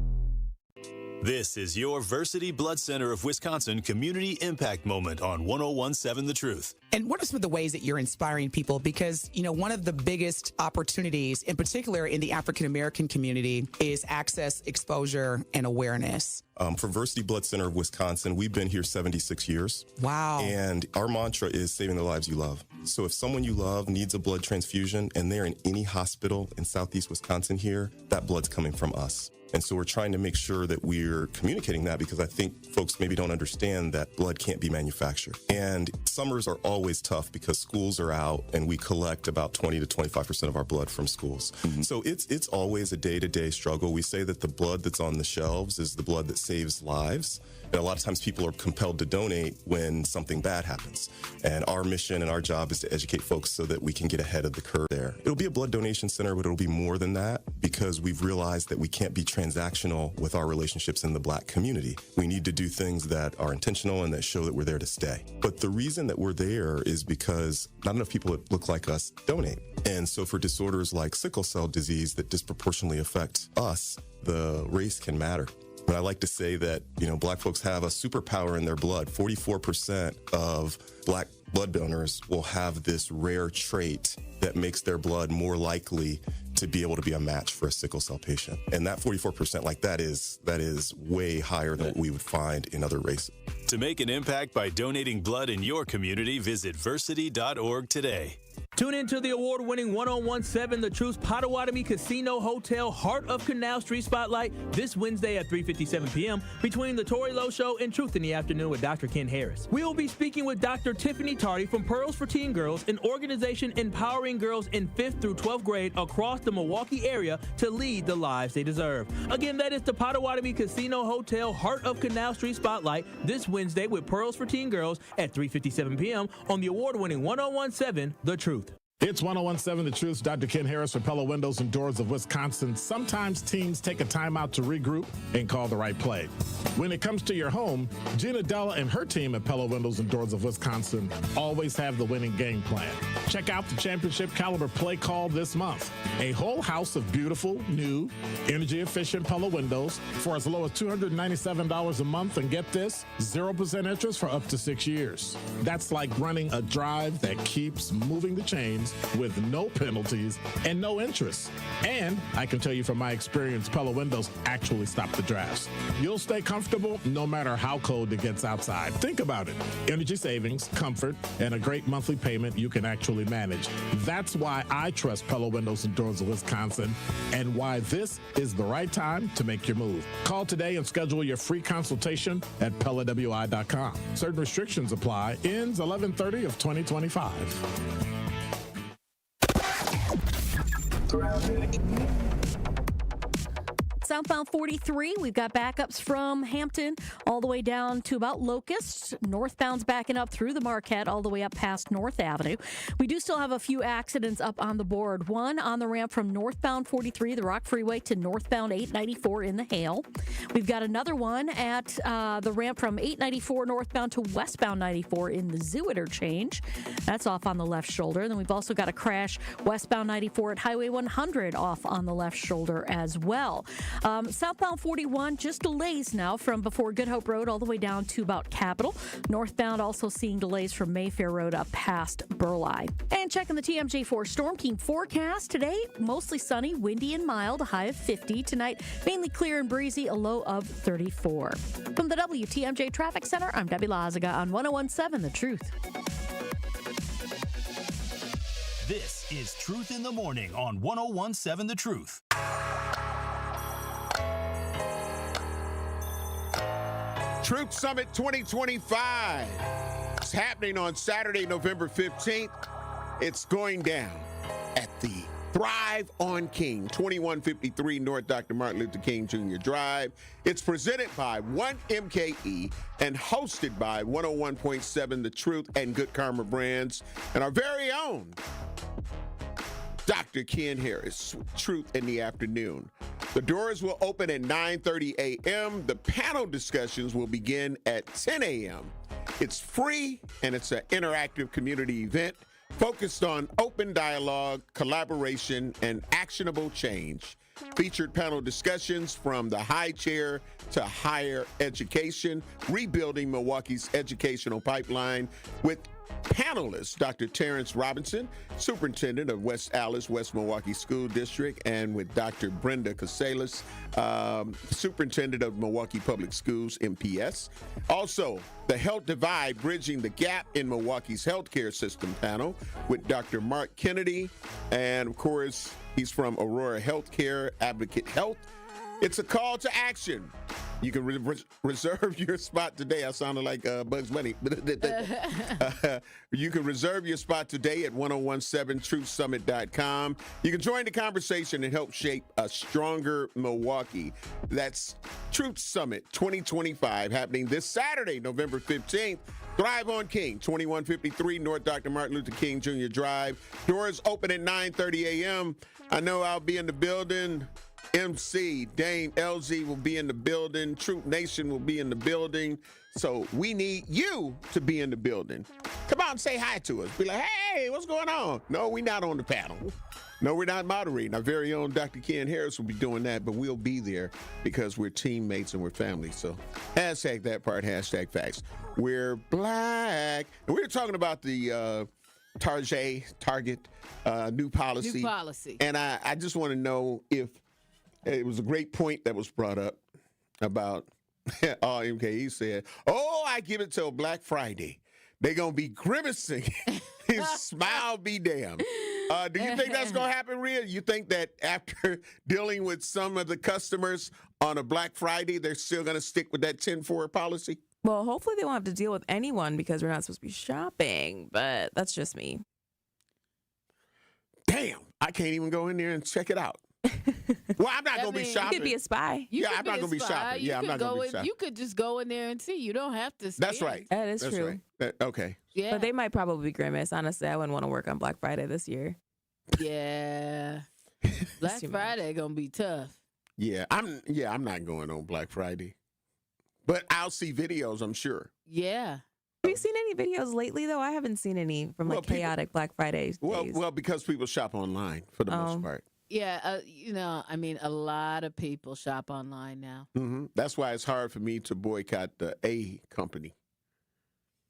This is your Versity Blood Center of Wisconsin Community Impact Moment on 101.7 The Truth. And what are some of the ways that you're inspiring people? Because, one of the biggest opportunities, in particular in the African-American community, is access, exposure, and awareness. For Versity Blood Center of Wisconsin, we've been here 76 years. Wow. And our mantra is saving the lives you love. So if someone you love needs a blood transfusion and they're in any hospital in Southeast Wisconsin here, that blood's coming from us. And so we're trying to make sure that we're communicating that, because I think folks maybe don't understand that blood can't be manufactured. And summers are always tough because schools are out and we collect about 20 to 25% of our blood from schools. Mm-hmm. So it's always a day-to-day struggle. We say that the blood that's on the shelves is the blood that saves lives. And a lot of times people are compelled to donate when something bad happens. And our mission and our job is to educate folks so that we can get ahead of the curve there. It'll be a blood donation center, but it'll be more than that, because we've realized that we can't be transactional with our relationships in the Black community. We need to do things that are intentional and that show that we're there to stay. But the reason that we're there is because not enough people that look like us donate. And so for disorders like sickle cell disease that disproportionately affect us, the race can matter. But I like to say that, Black folks have a superpower in their blood. 44% of Black blood donors will have this rare trait that makes their blood more likely to be able to be a match for a sickle cell patient. And that 44%, that is way higher than what we would find in other races. To make an impact by donating blood in your community, visit versity.org today. Tune into the award-winning 101.7 The Truth Potawatomi Casino Hotel Heart of Canal Street Spotlight this Wednesday at 3:57 p.m. between the Tori Lowe Show and Truth in the Afternoon with Dr. Ken Harris. We will be speaking with Dr. Tiffany Tardy from Pearls for Teen Girls, an organization empowering girls in 5th through 12th grade across the Milwaukee area to lead the lives they deserve. Again, that is the Potawatomi Casino Hotel Heart of Canal Street Spotlight this Wednesday with Pearls for Teen Girls at 3:57 p.m. on the award-winning 101.7 The Truth. It's 1017 The Truth. Dr. Ken Harris for Pella Windows and Doors of Wisconsin. Sometimes teams take a timeout to regroup and call the right play. When it comes to your home, Gina Della and her team at Pella Windows and Doors of Wisconsin always have the winning game plan. Check out the championship caliber play call this month. A whole house of beautiful, new, energy-efficient Pella windows for as low as $297 a month. And get this, 0% interest for up to 6 years. That's like running a drive that keeps moving the chains with no penalties and no interest. And I can tell you from my experience, Pella Windows actually stop the drafts. You'll stay comfortable no matter how cold it gets outside. Think about it. Energy savings, comfort, and a great monthly payment you can actually manage. That's why I trust Pella Windows and Doors of Wisconsin and why this is the right time to make your move. Call today and schedule your free consultation at PellaWI.com. Certain restrictions apply. Ends 11/30 of 2025. Southbound 43, we've got backups from Hampton all the way down to about Locust. Northbound's backing up through the Marquette all the way up past North Avenue. We do still have a few accidents up on the board. One on the ramp from northbound 43, the Rock Freeway, to northbound 894 in the Hale. We've got another one at the ramp from 894 northbound to westbound 94 in the Zoo interchange. That's off on the left shoulder. And then we've also got a crash westbound 94 at Highway 100 off on the left shoulder as well. Southbound 41, just delays now from before Good Hope Road all the way down to about Capitol. Northbound also seeing delays from Mayfair Road up past Burleigh. And checking the TMJ4 Storm Team forecast today, mostly sunny, windy and mild, a high of 50. Tonight, mainly clear and breezy, a low of 34. From the WTMJ Traffic Center, I'm Debbie Lazaga on 1017 The Truth. This is Truth in the Morning on 1017 The Truth. Truth Summit 2025. It's happening on Saturday, November 15th. It's going down at the Thrive on King, 2153 North Dr. Martin Luther King Jr. Drive. It's presented by 1MKE and hosted by 101.7 The Truth and Good Karma Brands and our very own Dr. Ken Harris, Truth in the Afternoon. The doors will open at 9:30 a.m. The panel discussions will begin at 10 a.m. It's free, and it's an interactive community event focused on open dialogue, collaboration, and actionable change. Featured panel discussions from the high chair to higher education, rebuilding Milwaukee's educational pipeline with panelists, Dr. Terrence Robinson, Superintendent of West Allis, West Milwaukee School District, and with Dr. Brenda Casalis, Superintendent of Milwaukee Public Schools, MPS. Also, the Health Divide, Bridging the Gap in Milwaukee's Healthcare System panel with Dr. Mark Kennedy, and of course, he's from Aurora Healthcare, Advocate Health. It's a call to action. You can reserve your spot today. I sounded like Bugs Bunny. You can reserve your spot today at 1017truthsummit.com. You can join the conversation and help shape a stronger Milwaukee. That's Truth Summit 2025 happening this Saturday, November 15th. Thrive on King, 2153 North Dr. Martin Luther King Jr. Drive. Doors open at 9:30 a.m. I know I'll be in the building. MC, Dame LZ will be in the building. Troop Nation will be in the building. So we need you to be in the building. Come out and say hi to us. Be like, hey, what's going on? No, we're not on the panel. No, we're not moderating. Our very own Dr. Ken Harris will be doing that, but we'll be there because we're teammates and we're family. So hashtag that part, hashtag facts. We're black. And we were talking about the Target new policy. New policy. And I just want to know if it was a great point that was brought up about MKE said, I give it till Black Friday. They're going to be grimacing. His smile be damned. Do you think that's going to happen, Rhea? You think that after dealing with some of the customers on a Black Friday, they're still going to stick with that 10-4 policy? Well, hopefully they won't have to deal with anyone because we're not supposed to be shopping, but that's just me. Damn, I can't even go in there and check it out. Well, I'm not going to be You shopping. could be a spy. You Yeah, could I'm be not a going to be spy. shopping. You Yeah, I'm could not going go to be in- shopping. You could just go in there and see. You don't have to. That's scan. right. That is That's true. right. Okay. Yeah. But they might probably grimace. Honestly, I wouldn't want to work on Black Friday this year. Yeah. Black too much. Friday gonna be tough. Yeah, I'm not going on Black Friday. But I'll see videos, I'm sure. Yeah. Have you seen any videos lately, though? I haven't seen any from Well, like people- chaotic Black Fridays. days. Well, because people shop online for the most part. Yeah. I mean, a lot of people shop online now. That's why it's hard for me to boycott the A company.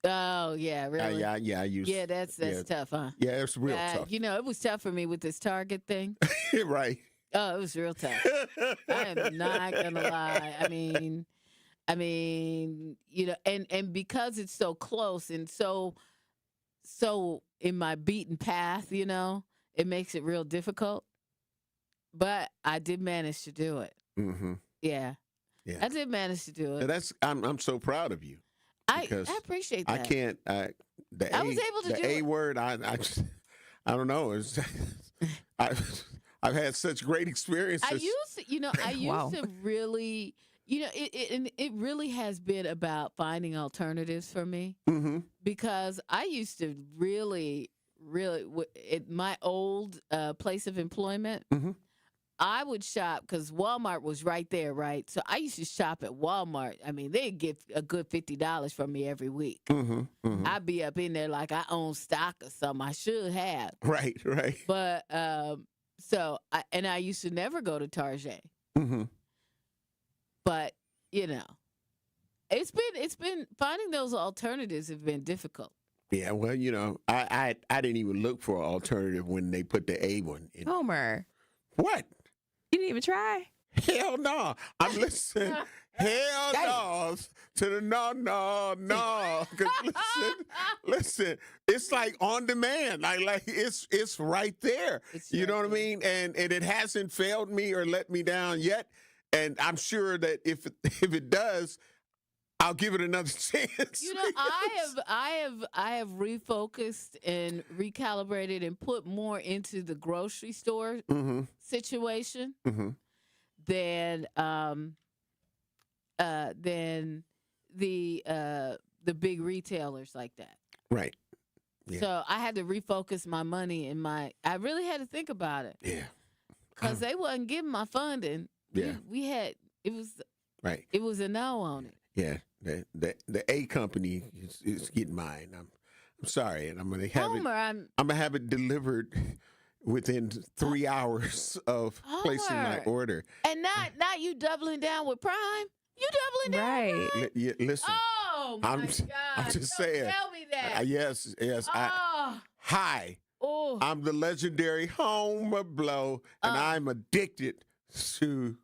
Oh yeah, really? Yeah, I use. Yeah, that's tough, huh? Yeah, it's real tough. You know, it was tough for me with this Target thing. Right. Oh, it was real tough. I am not gonna lie. I mean, you know, and because it's so close and so in my beaten path, you know, it makes it real difficult. But I did manage to do it. Yeah. Yeah. I did manage to do And it. I'm so proud of you. I because appreciate that. I can't. I was able to the do A it. word. I don't know. It's, I've had such great experiences. I used to really, you know, it really has been about finding alternatives for me because I used to really at my old place of employment, I would shop because Walmart was right there, right? So I used to shop at Walmart. I mean, they'd get a good $50 from me every week. I'd be up in there like I own stock or something. I should have. Right. But I used to never go to Target. But you know, it's been finding those alternatives have been difficult. Yeah. Well, you know, I didn't even look for an alternative when they put the A one in. Homer. What? You didn't even try? Hell no. I'm listening. Hell no to the no. 'Cause listen, it's like on demand. Like it's right there. You know what I mean? And it hasn't failed me or let me down yet. And I'm sure that if it does, I'll give it another chance. You know, I have refocused and recalibrated and put more into the grocery store situation than the big retailers like that. Right. Yeah. So I had to refocus my money and I really had to think about it. Yeah. Because they wasn't giving my funding. Yeah. It was right. It was a no on it. Yeah, the A company is getting mine. I'm sorry, and I'm gonna have Homer, I'm gonna have it delivered within 3 hours of placing my Homer. order. And not you doubling down with Prime. You doubling down with Prime? Listen, Oh my God! I'm just Don't saying. Tell me that. Yes. Oh. Hi, Oh. I'm the legendary Homer Blow, and I'm addicted to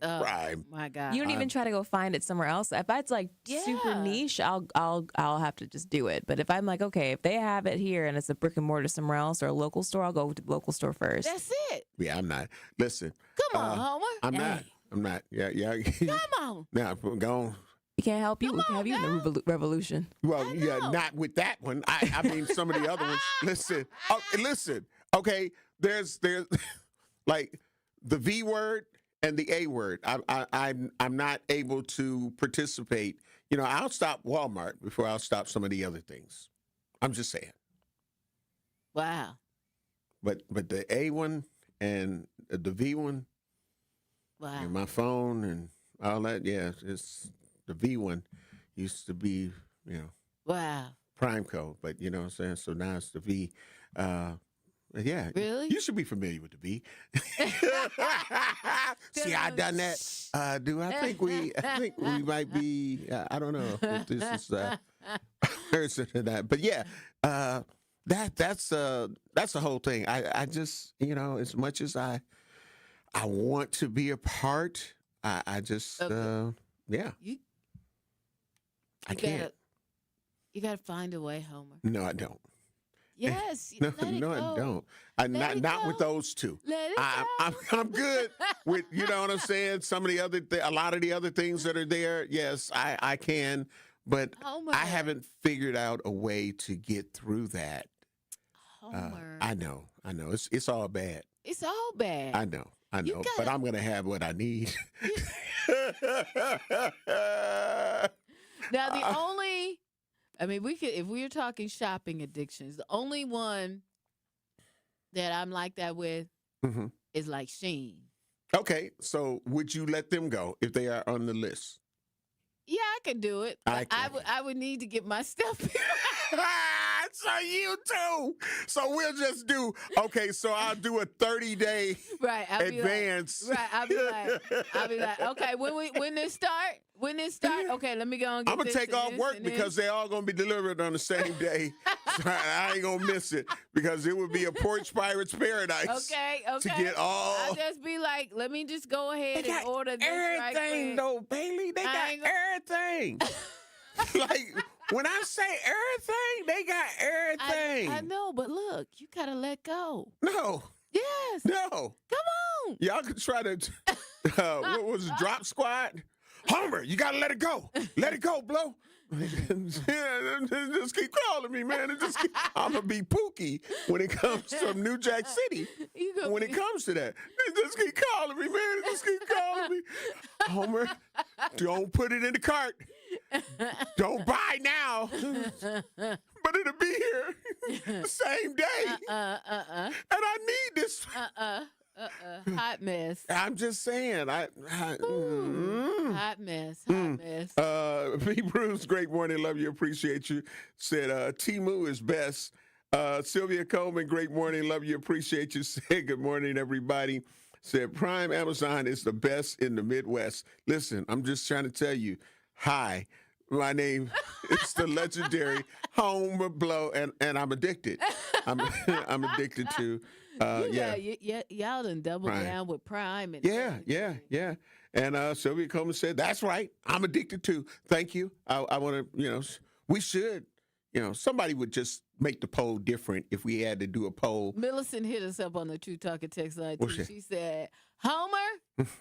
Prime. My God! You don't even try to go find it somewhere else. If it's like super niche, I'll have to just do it. But if I'm like, okay, if they have it here and it's a brick and mortar somewhere else or a local store, I'll go to the local store first. That's it. Yeah, I'm not. Listen. Come on, Homer. I'm not. Yeah. Come on. Now, go on. We can't help you. We can have you in the revolution. Well, yeah, not with that one. I mean, some of the other ones. Listen. Okay, there's like the V word and the A word. I'm not able to participate. You know, I'll stop Walmart before I'll stop some of the other things. I'm just saying. Wow. But the A one and the V one. Wow. And my phone and all that. Yeah, it's the V one used to be, you know. Wow. Prime code, but you know what I'm saying? So now it's the V. Yeah. Really? You should be familiar with the V. See, I done that. I think we might be, I don't know if this is person to that. But yeah, that's the whole thing. I just, you know, as much as I want to be a part, I just, yeah. I can't. You got to find a way, Homer. No, I don't. Yes. No, I don't. Not with those two. I'm good with, you know what I'm saying? Some of the other, a lot of the other things that are there. Yes, I can, but Homer. I haven't figured out a way to get through that. Homer. I know. It's all bad. It's all bad. I know. I know, but I'm going to have what I need. Now, the only, I mean, if we were talking shopping addictions, the only one that I'm like that with is like Shein. Okay, so would you let them go if they are on the list? Yeah, I could do it. I would need to get my stuff. So you too. So we'll just do, okay, so I'll do a 30-day advance. I'll be like, okay, when this start, okay, let me go and get I'm going to take off work and because they're all going to be delivered on the same day. So I ain't going to miss it because it would be a Porch Pirate's paradise. Okay. To get all. I'll just be like, let me just go ahead and order this right quick. Though, Bailey. They got everything. Like, when I say everything, they got everything. I know, but look, you got to let go. No. Yes. No. Come on. Y'all could try to, what was it, Drop Squad? Homer, you got to let it go. Let it go, Blow. Just keep calling me, man. I'm going to be Pookie when it comes to New Jack City. When it comes to that. Just keep calling me, man. Just keep calling me. Homer, don't put it in the cart. Don't buy now. But it'll be here the same day. And I need this. Hot mess. I'm just saying. Hot mess. B. Bruce, great morning. Love you. Appreciate you. Said Timu is best. Sylvia Coleman, great morning. Love you. Appreciate you. Said good morning, everybody. Said Prime Amazon is the best in the Midwest. Listen, I'm just trying to tell you. Hi, my name is the legendary Homer Blow, and I'm addicted. I'm addicted to. Y'all done doubled down with Prime. And Yeah. And Sylvia Coleman said, that's right. I'm addicted too. Thank you. I want to, we should, somebody would just make the poll different if we had to do a poll. Millicent hit us up on the True Talker text line too. She said, Homer,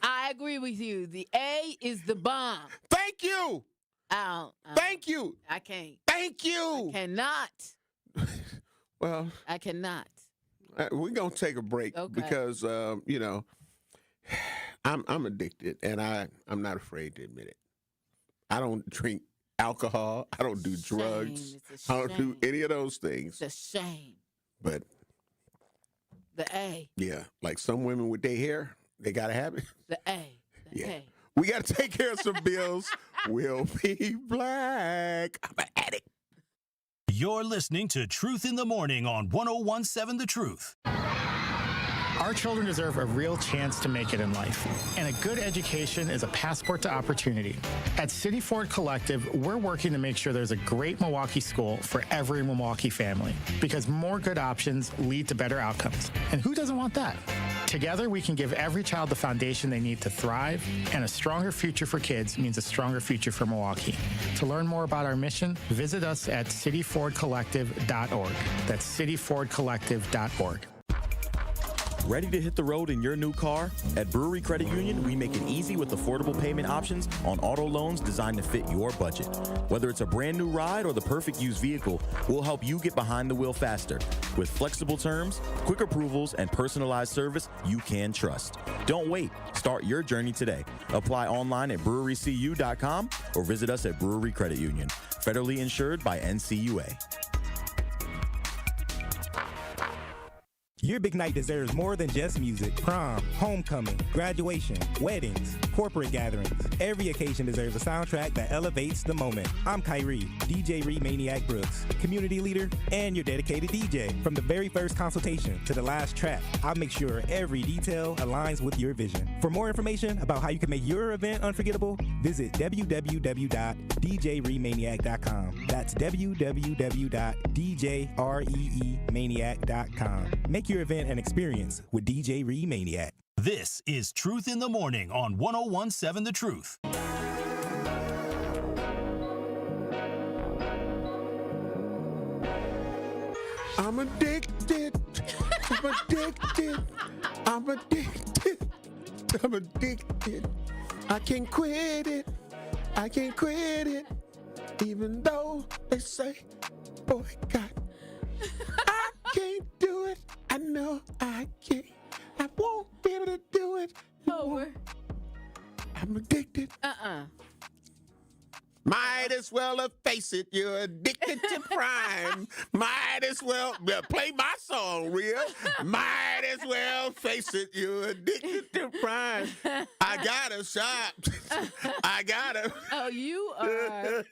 I agree with you. The A is the bomb. Thank you. Thank you. I can't. Thank you. I cannot. Well, I cannot. We're going to take a break because, I'm addicted, and I'm not afraid to admit it. I don't drink alcohol. I don't do drugs. I don't do any of those things. It's a shame. But the A. Yeah, like some women with their hair, they got to have it. The A. A. We got to take care of some bills. We'll be black. I'm an addict. You're listening to Truth in the Morning on 101.7 The Truth. Our children deserve a real chance to make it in life, and a good education is a passport to opportunity. At City Ford Collective, we're working to make sure there's a great Milwaukee school for every Milwaukee family, because more good options lead to better outcomes. And who doesn't want that? Together, we can give every child the foundation they need to thrive, and a stronger future for kids means a stronger future for Milwaukee. To learn more about our mission, visit us at cityfordcollective.org. That's cityfordcollective.org. Ready to hit the road in your new car? At Brewery Credit Union, we make it easy with affordable payment options on auto loans designed to fit your budget. Whether it's a brand new ride or the perfect used vehicle, we'll help you get behind the wheel faster. With flexible terms, quick approvals, and personalized service you can trust. Don't wait. Start your journey today. Apply online at brewerycu.com or visit us at Brewery Credit Union. Federally insured by NCUA. Your big night deserves more than just music. Prom, homecoming, graduation, weddings, corporate gatherings. Every occasion deserves a soundtrack that elevates the moment. I'm Kyrie, DJ Ree Maniac Brooks, community leader and your dedicated DJ. From the very first consultation to the last track, I'll make sure every detail aligns with your vision. For more information about how you can make your event unforgettable, visit www.djreemaniac.com. That's www.djreemaniac.com. Make your event an experience with DJ Ree Maniac. This is Truth in the Morning on 101.7 The Truth. I'm addicted. I'm addicted. I'm addicted. I'm addicted. I can't quit it. I can't quit it. Even though they say, boycott. I can't do it. I know I can't. I won't be able to do it. I'm addicted. Might as well face it, you're addicted to crime. Might as well play my song, Rhea. Might as well face it, you're addicted to crime. I gotta shop. I gotta. Oh, you are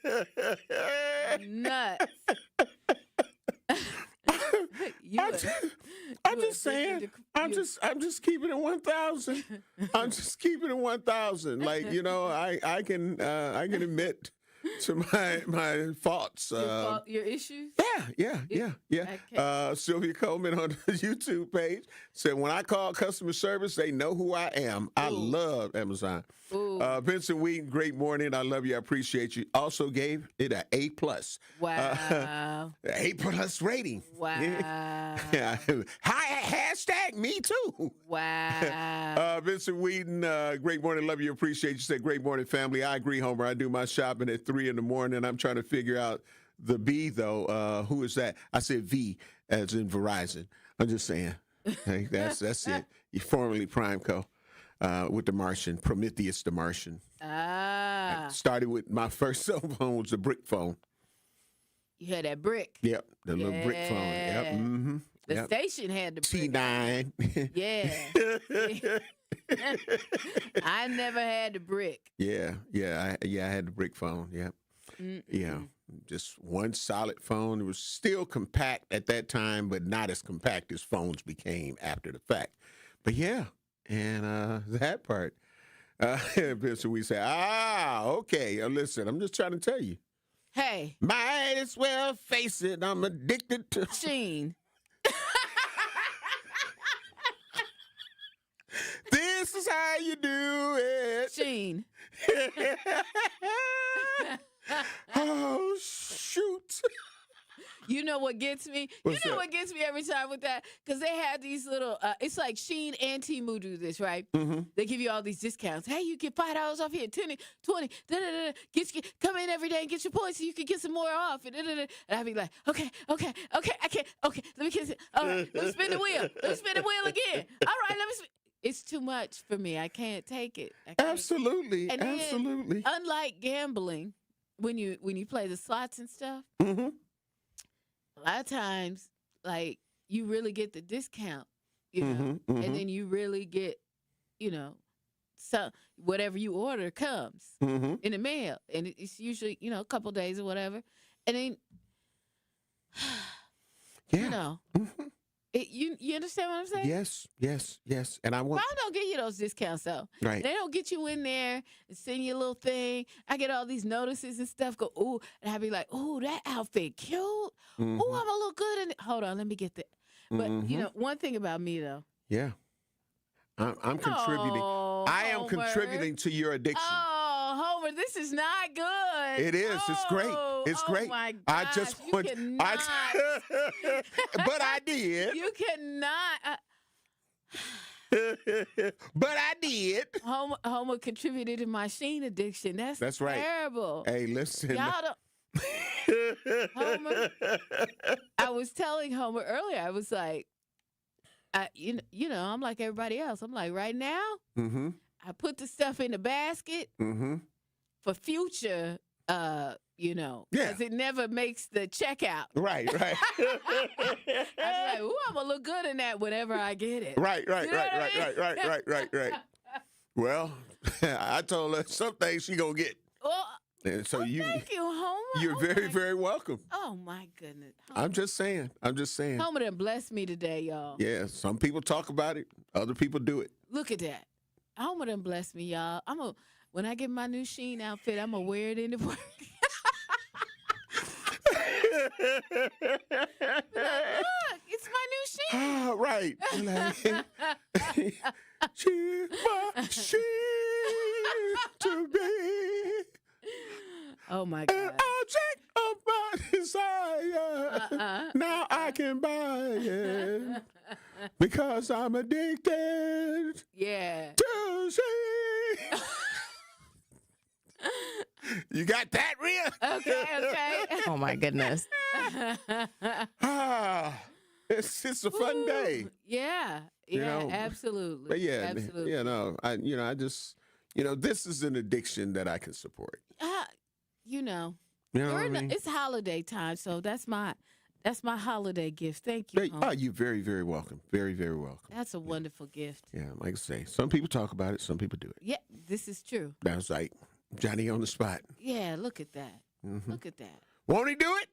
nuts. I'm just saying. I'm just keeping it 1,000. I'm just keeping it 1,000. Like, you know, I can admit to my faults. Your issues? Yeah. Okay. Sylvia Coleman on the YouTube page said, when I call customer service, they know who I am. I love Amazon. Vincent Wheaton, great morning. I love you. I appreciate you. Also gave it an A+. Wow. A+ rating. Wow. Yeah. Hashtag me too. Wow. Vincent Wheaton, great morning. Love you. Appreciate you. Said, great morning, family. I agree, Homer. I do my shopping at 3 in the morning. I'm trying to figure out the B, though. Who is that? I said V, as in Verizon. I'm just saying. Hey, that's it. You formerly Primeco. With the Martian, Prometheus the Martian. I started with my first cell phone was the brick phone. You had that brick. Yep, the little brick phone. Yep. Mm-hmm. The station had the brick. T9. Yeah. I never had the brick. Yeah. I had the brick phone. Yep. Yeah. Just one solid phone. It was still compact at that time, but not as compact as phones became after the fact. But yeah. And that part, so we say, okay. Listen, I'm just trying to tell you. Hey. Might as well face it. I'm addicted to Sheen. This is how you do it. Sheen. Oh, shoot. You know what gets me? What gets me every time with that? Because they have these little, it's like Shein and Temu do this, right? Mm-hmm. They give you all these discounts. Hey, you get $5 off here, 10, 20, come in every day and get your points so you can get some more off. And I'd be like, okay, I can't, let me kiss it. All right, let me spin the wheel. Again. All right, let me spin. It's too much for me. I can't take it. Absolutely. And then, unlike gambling, when you play the slots and stuff, a lot of times, like, you really get the discount, you know, and then you really get, you know, so whatever you order comes in the mail, and it's usually, you know, a couple days or whatever, and then, you know, you understand what I'm saying? Yes. And I want. Prime don't give you those discounts though. Right. They don't get you in there and send you a little thing. I get all these notices and stuff. Go, ooh, and I be like, ooh, that outfit cute. Ooh, I'm a little good in it. Hold on, let me get that. But you know, one thing about me though. Yeah. I'm contributing. I am contributing to your addiction. Oh, Homer, this is not good. It is. It's great. It's great. Oh my gosh, I just want. cannot. But I did. You cannot. But I did. Homer contributed to my Sheen addiction. That's right. Terrible. Hey, listen. Y'all don't. Homer, I was telling Homer earlier. I was like, you know, I'm like everybody else. I'm like, right now, I put the stuff in the basket for future. You know, because it never makes the checkout. Right. I'm like, ooh, I'm gonna look good in that whenever I get it. Right. You know what I mean? Well, I told her some things she gonna get. Well, and so thank you, Homer. You're very welcome. Oh my goodness. Homer. I'm just saying. Homer done blessed me today, y'all. Yeah, some people talk about it, other people do it. Look at that. Homer done blessed me, y'all. When I get my new Sheen outfit, I'm gonna wear it into work. Look, it's my new Sheen. Right. She's my Sheen to be. Oh my God. An object of my desire. Now I can buy it because I'm addicted. Yeah. To Sheen. You got that, Rhea? Okay. Oh my goodness. It's a fun day. Yeah. You know, absolutely. But yeah, absolutely. you know, I just, this is an addiction that I can support. You know what I mean? It's holiday time, so that's my holiday gift. Thank you. Oh, you're very, very welcome. Very, very welcome. That's a wonderful gift. Yeah, like I say, some people talk about it, some people do it. Yeah, this is true. That's like Johnny on the spot. Yeah, look at that. Mm-hmm. Look at that. Won't he do it?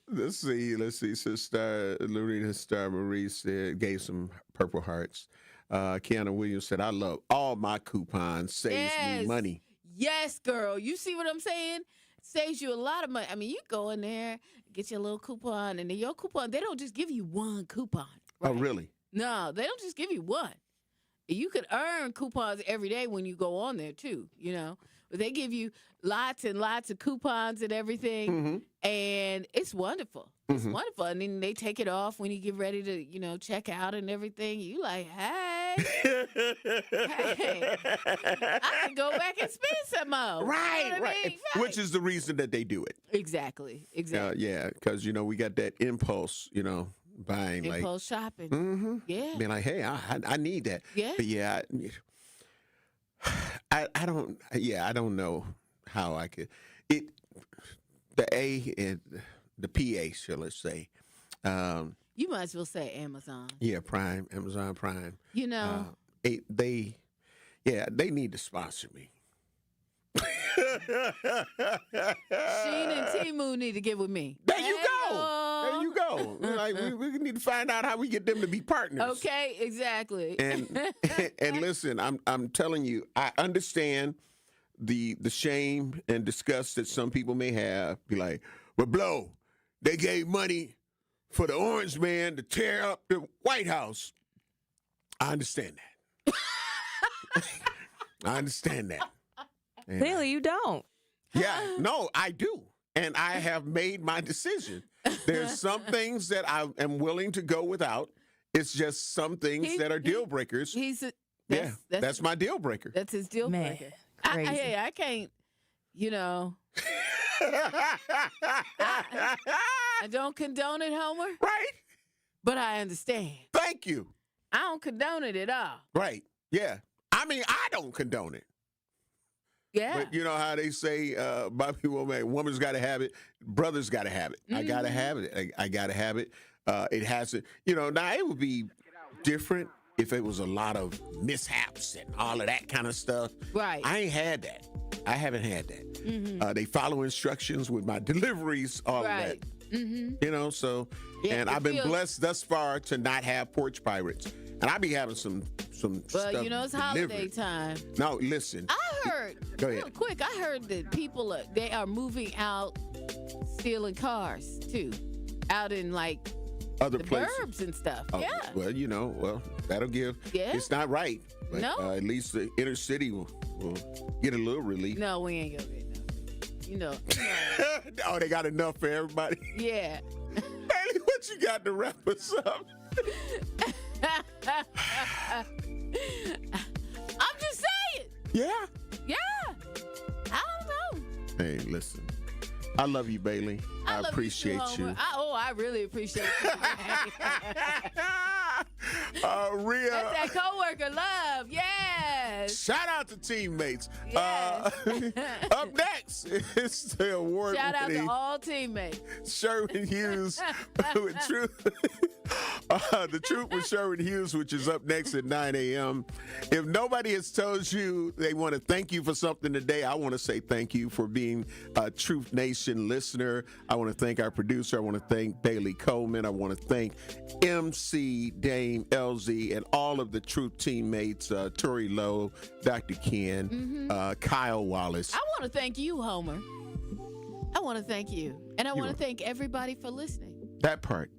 Let's see. Sister Lorena Star Marie gave some Purple Hearts. Kiana Williams said, I love all my coupons. Saves me money. Yes, girl. You see what I'm saying? Saves you a lot of money. I mean, you go in there, get your little coupon, and then your coupon, they don't just give you one coupon. Right? Oh, really? No, they don't just give you one. You could earn coupons every day when you go on there, too, But they give you lots and lots of coupons and everything, and it's wonderful. It's wonderful. And then they take it off when you get ready to, check out and everything. You like, hey, I can go back and spend some more. Right, You know what I mean? Which is the reason that they do it. Exactly. Yeah, because, we got that impulse, buying. Impulse shopping. Yeah. Being like, hey, I need that. Yeah. But yeah, I don't know how I could. The A and the PA, shall I say. You might as well say Amazon. Yeah, Prime, Amazon Prime. They they need to sponsor me. Sheen and Timu need to get with me. There you go. Like we need to find out how we get them to be partners. Okay, exactly. And listen, I'm telling you, I understand the shame and disgust that some people may have. Be like, but Blow, they gave money for the Orange Man to tear up the White House. I understand that. I understand that. Clearly, you don't. Yeah, no, I do. And I have made my decision. There's some things that I am willing to go without. It's just some things that are deal breakers. That's my deal breaker. That's his deal breaker. I can't, I don't condone it, Homer. Right. But I understand. Thank you. I don't condone it at all. Right. Yeah. I mean, I don't condone it. Yeah. But you know how they say, Bobby Womack, woman's got to have it, brother's got to have it. I got to have it. I got to have it. It hasn't, now it would be different if it was a lot of mishaps and all of that kind of stuff. Right. I ain't had that. I haven't had that. They follow instructions with my deliveries, all of that. So, and I've been blessed thus far to not have porch pirates. And I be having some stuff it's holiday time. No, listen. I heard, Go ahead. real quick, I heard that people, they are moving out stealing cars, too. Out in, other the places. burbs and stuff. Oh, yeah. Well, that'll give. Yeah. It's not right. But, No. At least the inner city will get a little relief. No, we ain't gonna get enough. Oh, they got enough for everybody. Yeah. Bailey, what you got to wrap us up? I'm just saying. Yeah. Yeah. I don't know. Hey, listen. I love you, Bailey. I appreciate you. I really appreciate you. Rhea. That's that coworker love. Yes. Shout out to teammates. Yes. Up next, it's the award. Shout out to all teammates. Sherwin Hughes with Truth. The Truth with Sherwin Hughes, which is up next at 9 a.m. If nobody has told you they want to thank you for something today, I want to say thank you for being a Truth Nation listener. I want to thank our producer. I want to thank Bailey Coleman. I want to thank MC, Dame, LZ, and all of the Truth teammates, Tori Lowe, Dr. Ken, Kyle Wallace. I want to thank you, Homer. I want to thank you. And I want to thank everybody for listening. That part.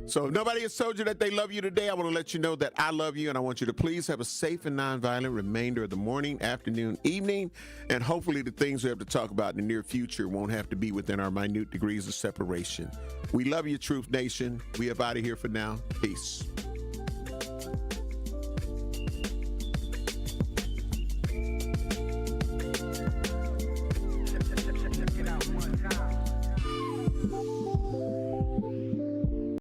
So if nobody has told you that they love you today, I want to let you know that I love you, and I want you to please have a safe and nonviolent remainder of the morning, afternoon, evening, and hopefully the things we have to talk about in the near future won't have to be within our minute degrees of separation. We love you, Truth Nation. We are out of here for now. Peace.